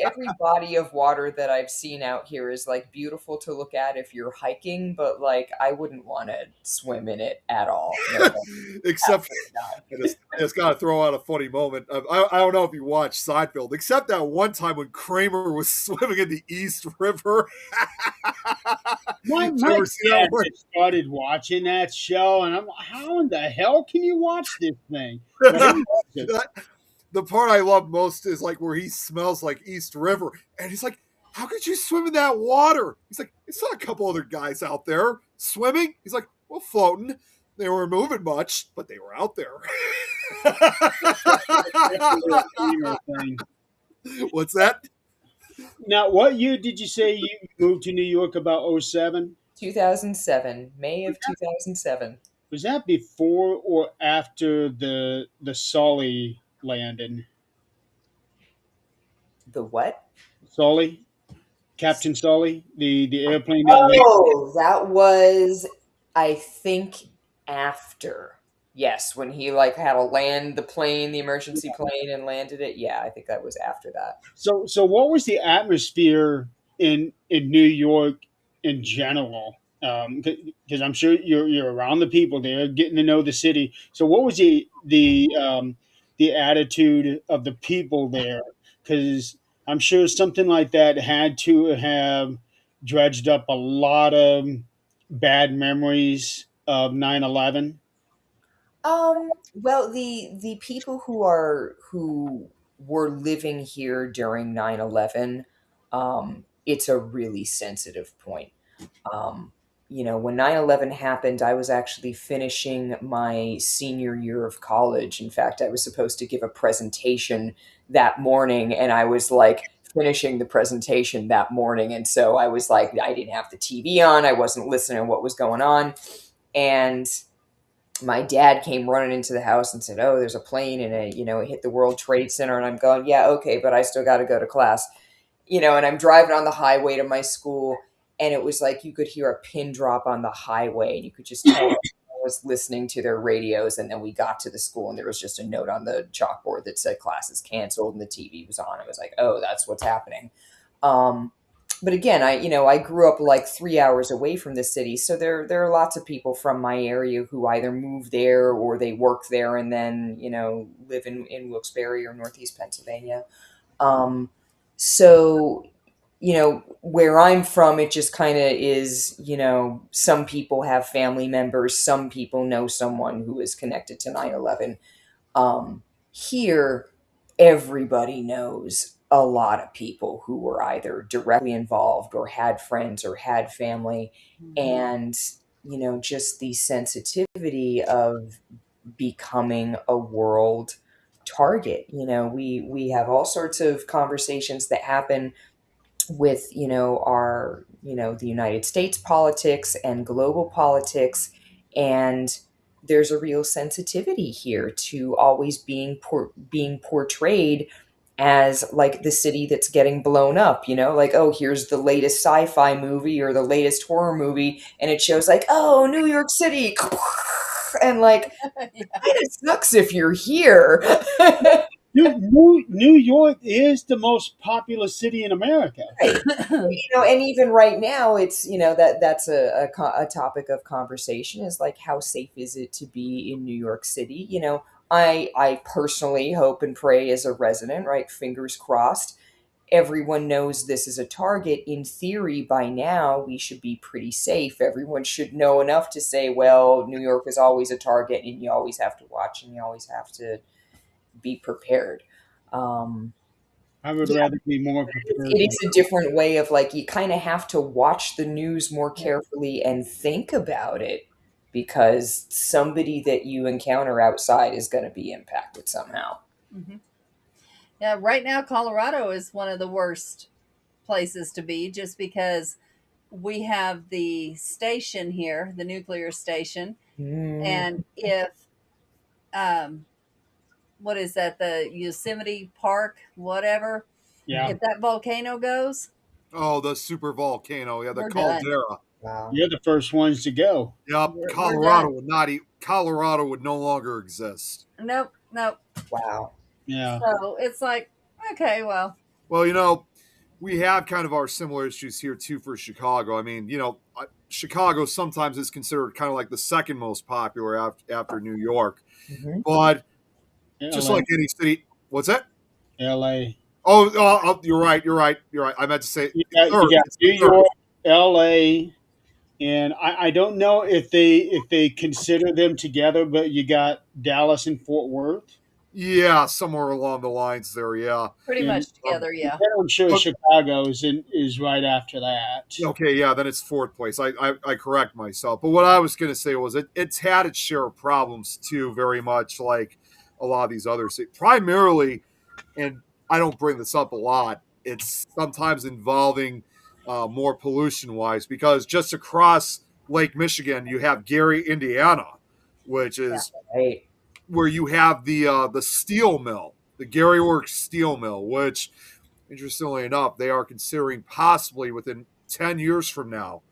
every body of water that I've seen out here is like beautiful to look at if you're hiking, but like I wouldn't want to swim in it at all. No, Except absolutely not. I just got to throw out a funny moment. I don't know if you watched Seinfeld, except that one time when Kramer was swimming in the East River. My Did you ever see that dad one? just started watching that show, and I'm like, how in the hell can you watch this thing. But he loves it. The part I love most is like where he smells like East River, and he's like, "How could you swim in that water?" He's like, "It's not a couple other guys out there swimming." He's like, "Well, floating. They weren't moving much, but they were out there." What's that? Now, what year did you say you moved to New York? About 07? 2007, May of 2007. Was that before or after the Sully landing? The what? Sully, Captain Sully, the airplane that landed. Oh, that was, I think, after. Yes, when he like had to land the plane, the emergency plane, and landed it. Yeah, I think that was after that. So what was the atmosphere in New York in general? Because I'm sure you're around the people there, getting to know the city. So what was the attitude of the people there? Because I'm sure something like that had to have dredged up a lot of bad memories of 9/11. Well, the people who were living here during 9/11, it's a really sensitive point. Um, when 9/11 happened, I was actually finishing my senior year of college. In fact, I was supposed to give a presentation that morning, and I was like finishing the presentation that morning. And so I was like, I didn't have the TV on, I wasn't listening to what was going on. And my dad came running into the house and said, "Oh, there's a plane and it hit the World Trade Center." And I'm going, "Yeah, okay, but I still got to go to class." And I'm driving on the highway to my school, and it was like you could hear a pin drop on the highway, and you could just tell everyone was listening to their radios. And then we got to the school, and there was just a note on the chalkboard that said classes canceled, and the TV was on. I was like, "Oh, that's what's happening." Um, but again, I grew up like 3 hours away from the city, so there are lots of people from my area who either move there or they work there and then live in Wilkes-Barre or Northeast Pennsylvania. Um, so where I'm from, it just kind of is, some people have family members, some people know someone who is connected to 9/11. Here, everybody knows a lot of people who were either directly involved or had friends or had family. And, just the sensitivity of becoming a world target. We have all sorts of conversations that happen with our the United States politics and global politics, and there's a real sensitivity here to always being portrayed as like the city that's getting blown up, like, oh, here's the latest sci-fi movie or the latest horror movie, and it shows like, oh, New York City, and like, it sucks if you're here. New York is the most populous city in America. Right. And even right now, it's that's a topic of conversation, is like, how safe is it to be in New York City? I personally hope and pray as a resident, right? Fingers crossed. Everyone knows this is a target. In theory, by now, we should be pretty safe. Everyone should know enough to say, well, New York is always a target, and you always have to watch, and you always have to be prepared. I would rather be more prepared. It is a different way of like, you kind of have to watch the news more carefully and think about it, because somebody that you encounter outside is going to be impacted somehow. Mm-hmm. Yeah, right now Colorado is one of the worst places to be, just because we have the station here, the nuclear station, and if what is that, the Yosemite Park, whatever? Yeah. If that volcano goes, Oh, the super volcano. Yeah, the We're done. caldera. Wow. You're the first ones to go. Yep, We're Colorado done. would not eat. Colorado would no longer exist. nope. Wow. Yeah. So it's like, okay, well, Well, we have kind of our similar issues here too for Chicago. I mean, Chicago sometimes is considered kind of like the second most popular after New York, Mhm. but just LA. like any city, what's that? LA. Oh, you're right. I meant to say You got third. New It's third. York, LA, And I don't know if they consider them together, but you got Dallas and Fort Worth. Yeah, somewhere along the lines there. Yeah. Pretty And much together, yeah. then I'm sure But Chicago is right after that. okay, yeah, then it's fourth place. I correct myself. But what I was going to say was it's had its share of problems too, very much like a lot of these other cities. Primarily, and I don't bring this up a lot, it's sometimes involving more pollution wise because just across Lake Michigan, you have Gary, Indiana, which Yeah. is Right. where you have the steel mill, the Gary Works steel mill, which interestingly enough, they are considering possibly within 10 years from now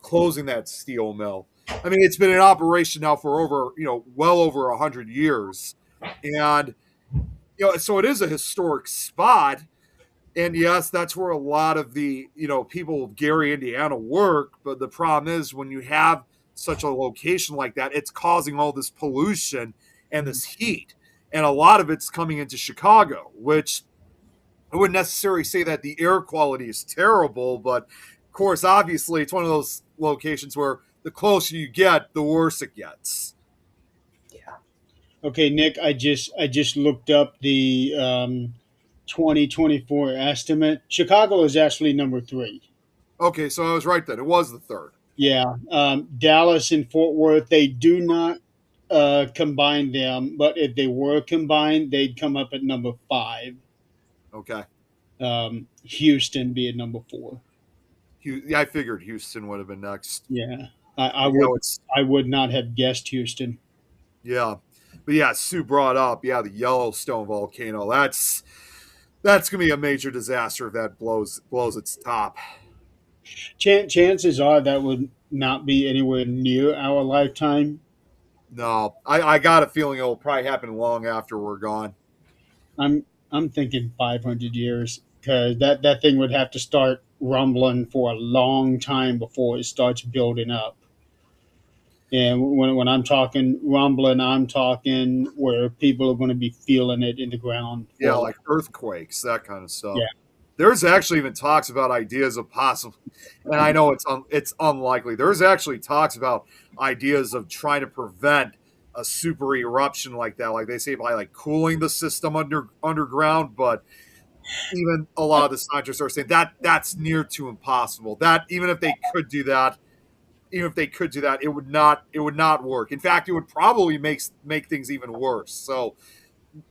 closing that steel mill. I mean, it's been in operation now for over, well over 100 years. And, so it is a historic spot. And yes, that's where a lot of the, people of Gary, Indiana work. But the problem is when you have such a location like that, it's causing all this pollution and this heat. And a lot of it's coming into Chicago, which I wouldn't necessarily say that the air quality is terrible, but of course, obviously, it's one of those locations where the closer you get, the worse it gets. Yeah. Okay, Nick, I just looked up the 2024 estimate. Chicago is actually number three. Okay, so I was right then. It was the third. Yeah, Dallas and Fort Worth, they do not combine them, but if they were combined, they'd come up at number five. Okay. Houston being number four. Yeah, I figured Houston would have been next. Yeah, I But, would it's I would not have guessed Houston. yeah, but yeah, Sue brought up the Yellowstone volcano. That's gonna be a major disaster if that blows its top. Chances are that would not be anywhere near our lifetime. No, I got a feeling it'll probably happen long after we're gone. I'm thinking 500 years because that thing would have to start rumbling for a long time before it starts building up. And when I'm talking rumbling, I'm talking where people are going to be feeling it in the ground Yeah, for like earthquakes, that kind of stuff. yeah. There's actually even talks about ideas of possible, and I know it's unlikely. There's actually talks about ideas of trying to prevent a super eruption like that, like they say by like cooling the system underground. But even a lot of the scientists are saying that that's near to impossible. That even if they could do that, it would not work. In fact, it would probably make things even worse. So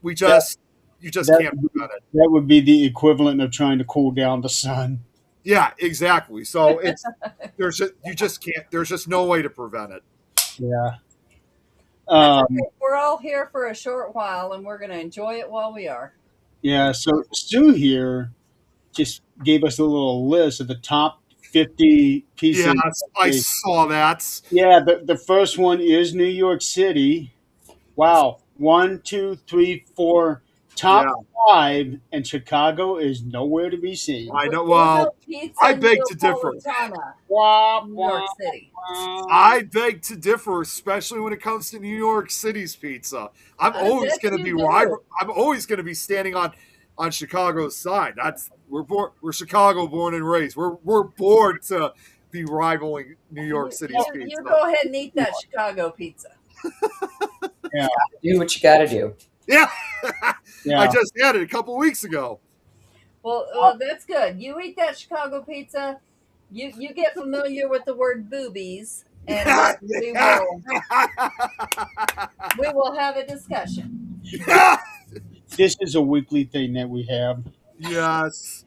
we That just you just that can't prevent it. that would be the equivalent of trying to cool down the sun. Yeah, exactly. So you just can't. There's just no way to prevent it. Yeah. That's Um, okay. We're all here for a short while, and we're going to enjoy it while we are. yeah. So Sue here just gave us a little list of the top 50 pieces. Yes, I saw that. Yeah, the first one is New York City. Wow. One, two, three, four, top Yeah, five, and Chicago is nowhere to be seen. I know. We'll Well, go pizza I beg to differ. Neapolitana, Wah, New wah, York City. wah. I beg to differ, especially when it comes to New York City's pizza. I'm I always bet going to you be do. I'm always going to be standing on Chicago's side. We're Chicago born and raised. We're born to be rivaling New York City's You pizza. go ahead and eat that Chicago pizza. Yeah, Do what you got to do. Yeah, I yeah. just had it a couple weeks ago. Well, that's good. You eat that Chicago pizza. You get familiar with the word boobies, and then we will have a discussion. This is a weekly thing that we have. Yes.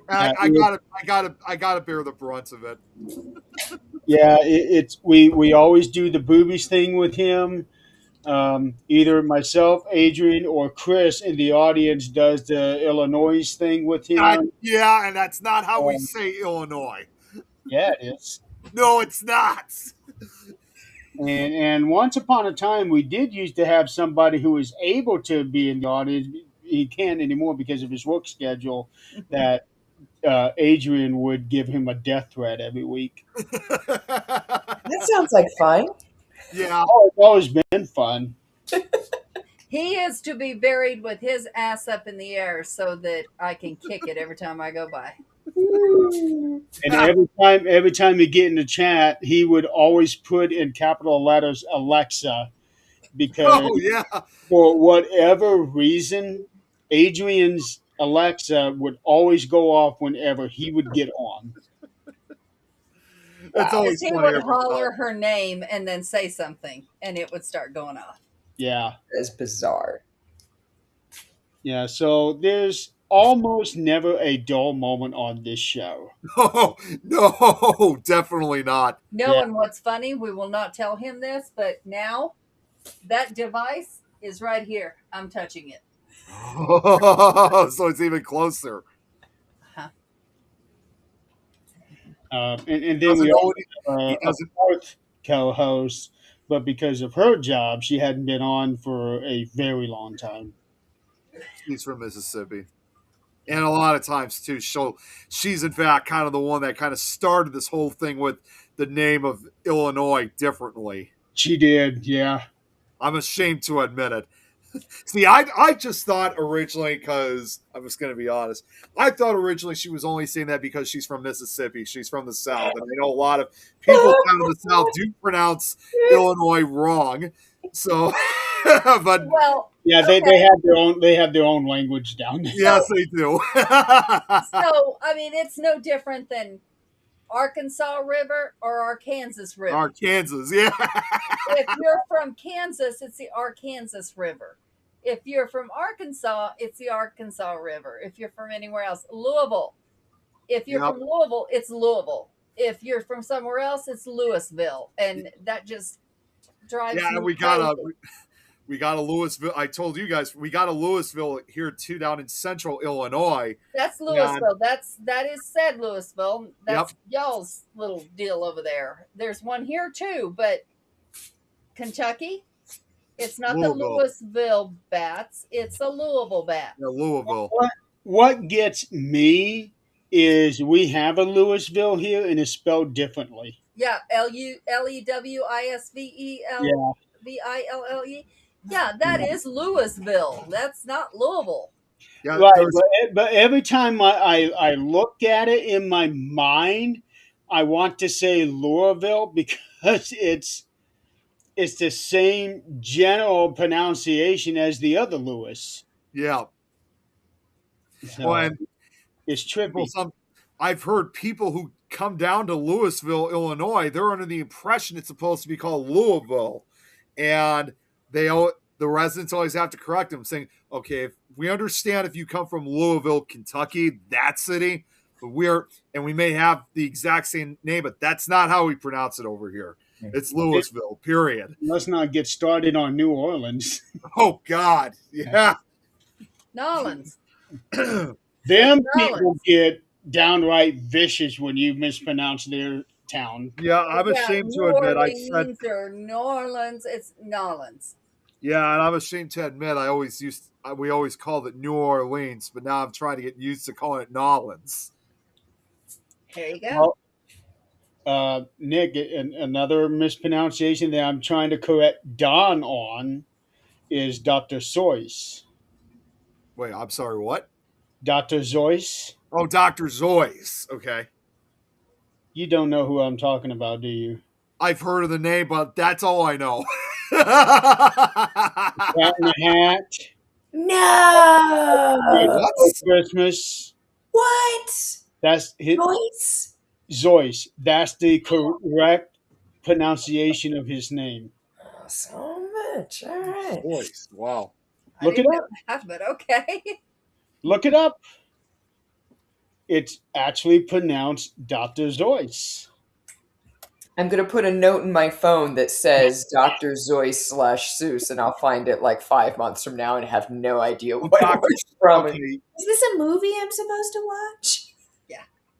Uh, I gotta bear the brunt of it. Yeah, it's we always do the boobies thing with him. Either myself, Adrienne, or Chris in the audience does the Illinois thing with him. Yeah, and that's not how we Um, say Illinois. yeah, it is. No, it's not. And once upon a time, we did used to have somebody who was able to be in the audience. He can't anymore because of his work schedule. That Adrian would give him a death threat every week. That sounds like fun. Yeah. Oh, it's always been fun. He is to be buried with his ass up in the air so that I can kick it every time I go by. And every time you get in the chat, he would always put in capital letters Alexa because Oh yeah, for whatever reason, Adrian's Alexa would always go off whenever he would get on. it's Wow, Because always he funny would every time. holler her name and then say something, and it would start going off. Yeah. that's bizarre. Yeah. So there's almost never a dull moment on this show. No, no, definitely not. No, Yeah. and what's funny, we will not tell him this, but now that device is right here. I'm touching it. So it's even closer. Huh. And then Doesn't we know also what have he a doesn't. fourth co-host, but because of her job, she hadn't been on for a very long time. She's from Mississippi. And a lot of times too, she's in fact kind of the one that kind of started this whole thing with the name of Illinois differently. She did, yeah. I'm ashamed to admit it. See, I just thought originally, because I'm just going to be honest, I thought originally she was only saying that because she's from Mississippi. She's from the South. And I know a lot of people down in the South do pronounce Illinois wrong. So, but Well, Yeah, they, okay. they have their own language down there. yes, they do. So, I mean, it's no different than Arkansas River or Arkansas River. Arkansas, yeah. If you're from Kansas, it's the Arkansas River. If you're from Arkansas, it's the Arkansas River. If you're from anywhere else, Louisville. If you're Yep. from Louisville, it's Louisville. If you're from somewhere else, it's Louisville. And that just drives Yeah, me we crazy. got a Louisville. I told you guys we got a Louisville here too, down in central Illinois. That's Louisville. That is said Louisville. Yep. That's y'all's little deal over there. There's one here too, but Kentucky, it's not the Louisville. Louisville bats. It's a Louisville bat. Yeah, Louisville. What gets me is we have a Louisville here and it's spelled differently. Yeah, Louisville. Yeah, that is Louisville. That's not Louisville. Yeah, Right, there's but every time I look at it in my mind, I want to say Louisville because it's the same general pronunciation as the other Lewis. yeah. So Well, and it's people trippy. I've heard people who come down to Louisville, Illinois, they're under the impression it's supposed to be called Louisville. And the residents always have to correct them, saying, okay, if we understand if you come from Louisville, Kentucky, that city, but we may have the exact same name, but that's not how we pronounce it over here. It's Louisville, period. Let's not get started on New Orleans. Oh God. Yeah. Nolans. Them New people Orleans. get downright vicious when you mispronounce their town. Yeah, I'm Yeah, ashamed New to admit I Orleans said or New Orleans. It's Nolans. yeah, and I'm ashamed to admit we always called it New Orleans, but now I'm trying to get used to calling it Nolans. There you go. Well, Nick, another mispronunciation that I'm trying to correct Don on is Dr. Seuss. Wait, I'm sorry, what? Dr. Seuss? Oh, Dr. Zoyce. Okay. You don't know who I'm talking about, do you? I've heard of the name, but that's all I know. Cat in the Hat, No. What? Christmas. What? That's his, Voice? Zoyce. That's the correct pronunciation of his name. So much. All right. Voice. Wow. I Look it didn't up. know that, but okay. Look it up. It's actually pronounced Dr. Zoyce. I'm gonna put a note in my phone that says Dr. Zoyce / Seuss, and I'll find it like 5 months from now and have no idea what it was from. Okay. Is this a movie I'm supposed to watch?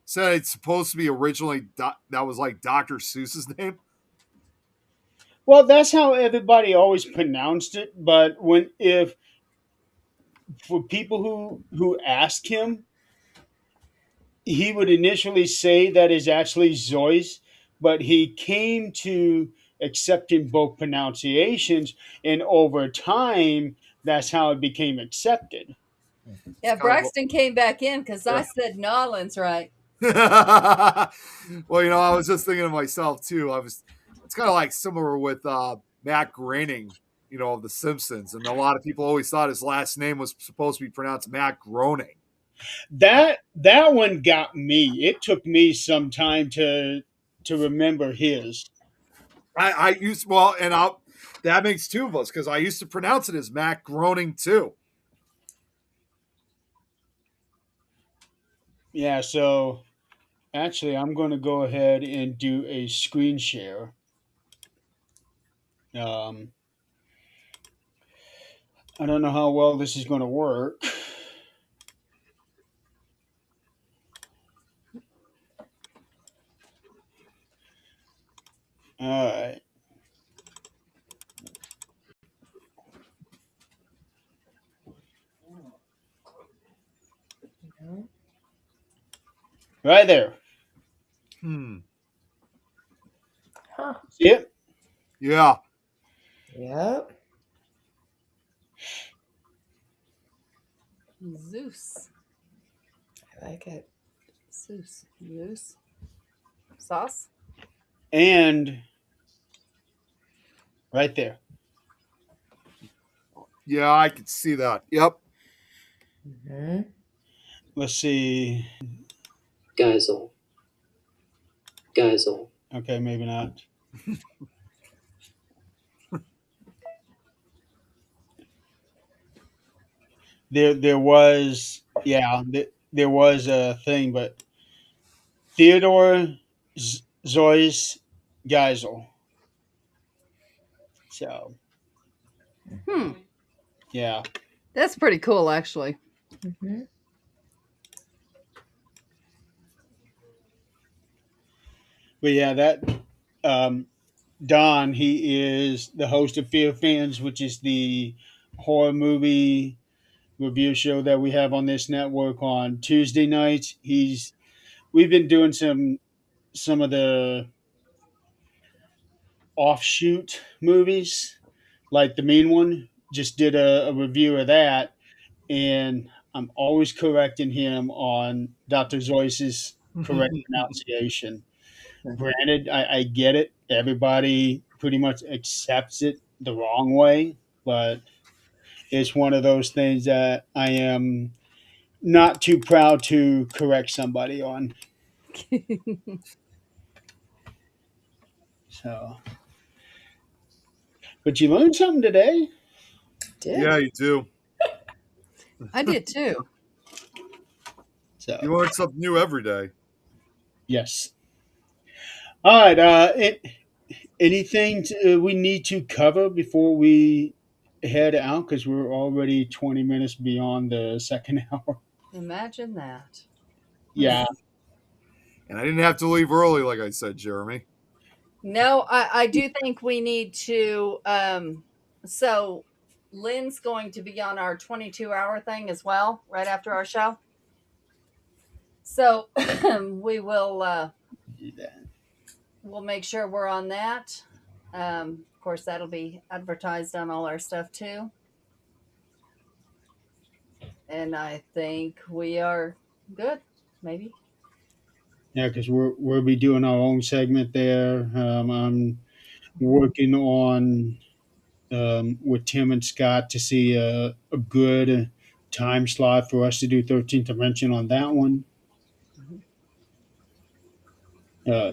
So it's supposed to be originally that was like Dr. Seuss's name. Well, that's how everybody always pronounced it. But if for people who ask him, he would initially say that is actually Zoyce, but he came to accepting both pronunciations, and over time, that's how it became accepted. Yeah, kind of Braxton came back in because I Yeah. said Nollins right. Well, I was just thinking of myself too. It's kind of like similar with Matt Groening, of The Simpsons, and a lot of people always thought his last name was supposed to be pronounced Matt Groening. That one got me. It took me some time to remember his. I used well, and that makes two of us because I used to pronounce it as Matt Groening too. Yeah, so actually I'm going to go ahead and do a screen share. Um, I don't know how well this is going to work. All right. Right there. Huh. See it? Yeah. Yep. Zeus. I like it. Zeus. Sauce. And right there. Yeah, I could see that. Yep. Hmm. Let's see. Geisel. Okay, maybe not. There was there was a thing, but Theodore Zois Geisel. So Hmm. yeah, That's pretty cool, actually. Hmm. but yeah, that Don, he is the host of Fear Fans, which is the horror movie review show that we have on this network on Tuesday nights. We've been doing some of the offshoot movies, like the Mean One. Just did a review of that, and I'm always correcting him on Dr. Zois's correct pronunciation. Granted, I get it. Everybody pretty much accepts it the wrong way, but it's one of those things that I am not too proud to correct somebody on. So, but you learned something today. Yeah, Did. you do. I did too. So, You learn something new every day. yes. All right. Anything we need to cover before we head out? Because we're already 20 minutes beyond the second hour. Imagine that. Yeah. And I didn't have to leave early, like I said, Jeremy. No, I do think we need to. So Lynn's going to be on our 22-hour thing as well, right after our show. So we will Do that. we'll make sure we're on that. Of course, that'll be advertised on all our stuff too. And I think we are good. Maybe. Yeah, because we'll be doing our own segment there. I'm working on with Tim and Scott to see a good time slot for us to do 13th Dimension on that one.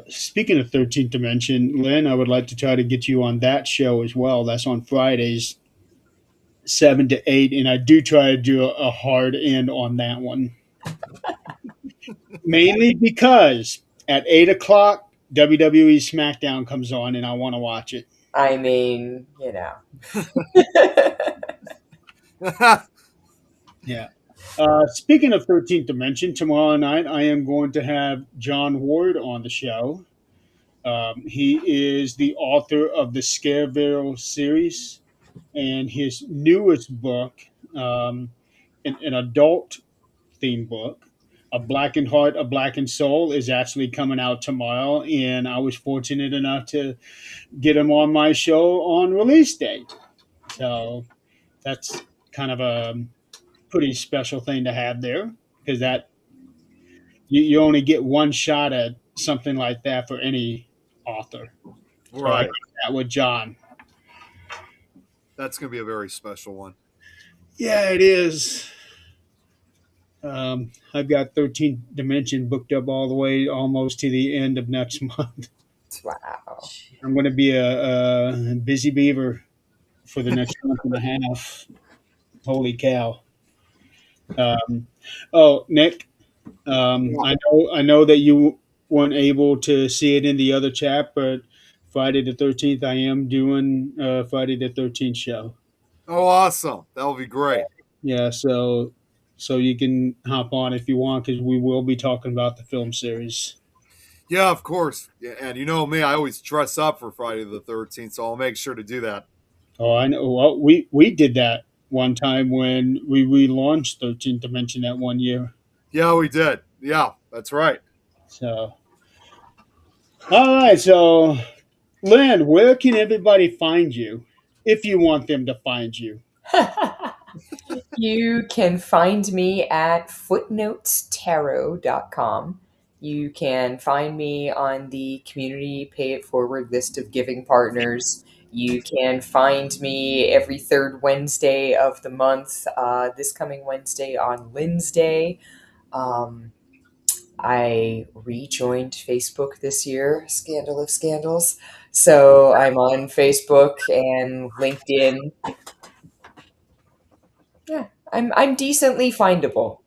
Speaking of 13th Dimension, Lynn, I would like to try to get you on that show as well. That's on Fridays, 7 to 8, and I do try to do a hard end on that one. Mainly because at 8 o'clock, WWE SmackDown comes on, and I want to watch it. I mean, you know. Yeah. Speaking of 13th Dimension, tomorrow night I am going to have John Ward on the show. He is the author of the Scareville series, and his newest book, an adult themed book, A Blackened Heart, A Blackened Soul, is actually coming out tomorrow. And I was fortunate enough to get him on my show on release day. So that's kind of pretty special thing to have there because that you only get one shot at something like that for any author. So I did Right. that with John. That's going to be a very special one. Yeah, it is. I've got 13th Dimension booked up all the way almost to the end of next month. Wow. I'm going to be a busy beaver for the next month and a half. Holy cow! Um, oh, Nick, Yeah. I know that you weren't able to see it in the other chat, but Friday the 13th, I am doing Friday the 13th show. Oh, awesome. That'll be great. Yeah, so you can hop on if you want because we will be talking about the film series. Yeah, of course. Yeah, and you know me, I always dress up for Friday the 13th, so I'll make sure to do that. Oh, I know. Well, we did that one time when we relaunched 13th Dimension that one year. Yeah, we did. Yeah, that's right. So, all right. So, Lynn, where can everybody find you if you want them to find you? You can find me at footnotestarot.com. You can find me on the community pay it forward list of giving partners. You can find me every third Wednesday of the month, this coming Wednesday on Lynnsday. Um, I rejoined Facebook this year, scandal of scandals. So I'm on Facebook and LinkedIn. Yeah, I'm decently findable.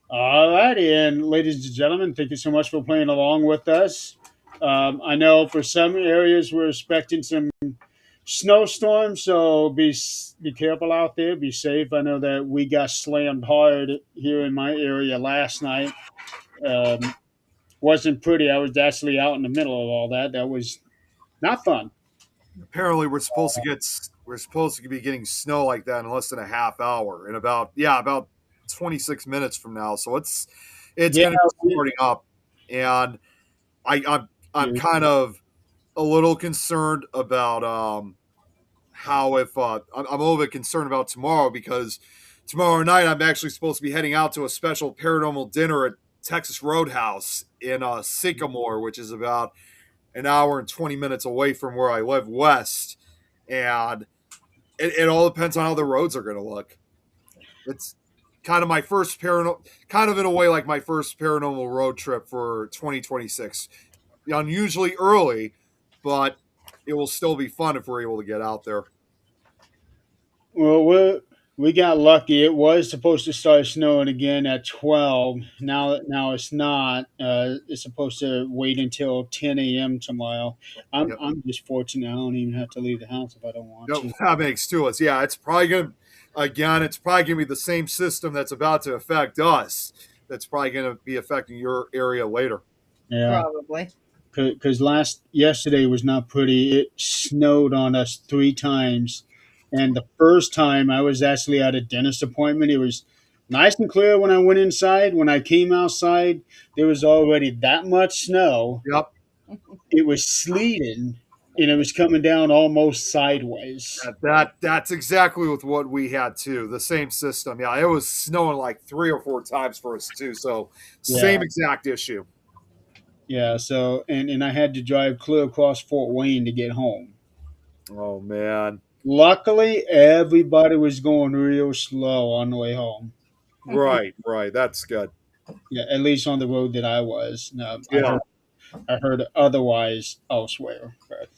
All righty, and ladies and gentlemen, thank you so much for playing along with us. I know for some areas we're expecting some snowstorms, so be careful out there. Be safe. I know that we got slammed hard here in my area last night. Um, wasn't pretty. I was actually out in the middle of all that. That was not fun. Apparently, we're supposed to be getting snow like that in less than a half hour, in about 26 minutes from now. So it's Yeah, going to be starting up, and I'm kind of a little concerned about how if I'm a little bit concerned about tomorrow because tomorrow night I'm actually supposed to be heading out to a special paranormal dinner at Texas Roadhouse in Sycamore, which is about an hour and 20 minutes away from where I live west. And it all depends on how the roads are going to look. It's kind of my first kind of in a way like my first paranormal road trip for 2026. Unusually early, but it will still be fun if we're able to get out there. well, we got lucky. It was supposed to start snowing again at 12. Now it's not. It's supposed to wait until 10 a.m. tomorrow. I'm Yep. I'm just fortunate. I don't even have to leave the house if I don't want Yep, to. that makes to us. Yeah, it's probably gonna be the same system that's about to affect us. That's probably gonna be affecting your area later. Yeah, Probably. because yesterday was not pretty. It snowed on us 3 times, and the first time I was actually at a dentist appointment. It was nice and clear when I went inside. When I came outside, there was already that much snow. Yep, It was sleeting, and it was coming down almost sideways. that's exactly with what we had too. The same system. Yeah, it was snowing like 3 or 4 times for us too. So Yeah, same exact issue. yeah. So and I had to drive clear across Fort Wayne to get home. Oh man. Luckily, everybody was going real slow on the way home. Right, right. That's good. Yeah, at least on the road that I was. Yeah. I heard otherwise elsewhere, but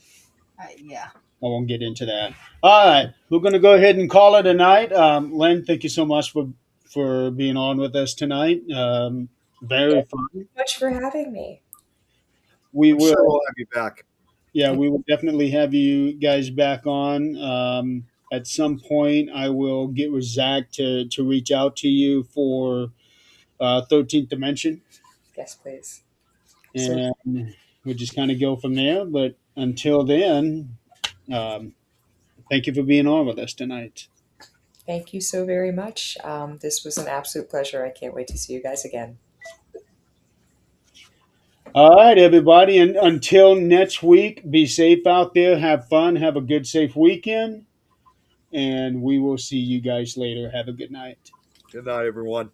Yeah. I won't get into that. All right, we're going to go ahead and call it a night. Lynn, thank you so much for being on with us tonight. Very Thank fun. you so much for having me. We I'm sure will, we'll have you back. yeah, we will definitely have you guys back on. At some point, I will get with Zach to reach out to you for 13th Dimension, Yes, please. So and we'll just kind of go from there. But until then, um, thank you for being on with us tonight. thank you so very much. This was an absolute pleasure. I can't wait to see you guys again. All right, everybody. And until next week, be safe out there. Have fun. Have a good, safe weekend. and we will see you guys later. Have a good night. Good night, everyone.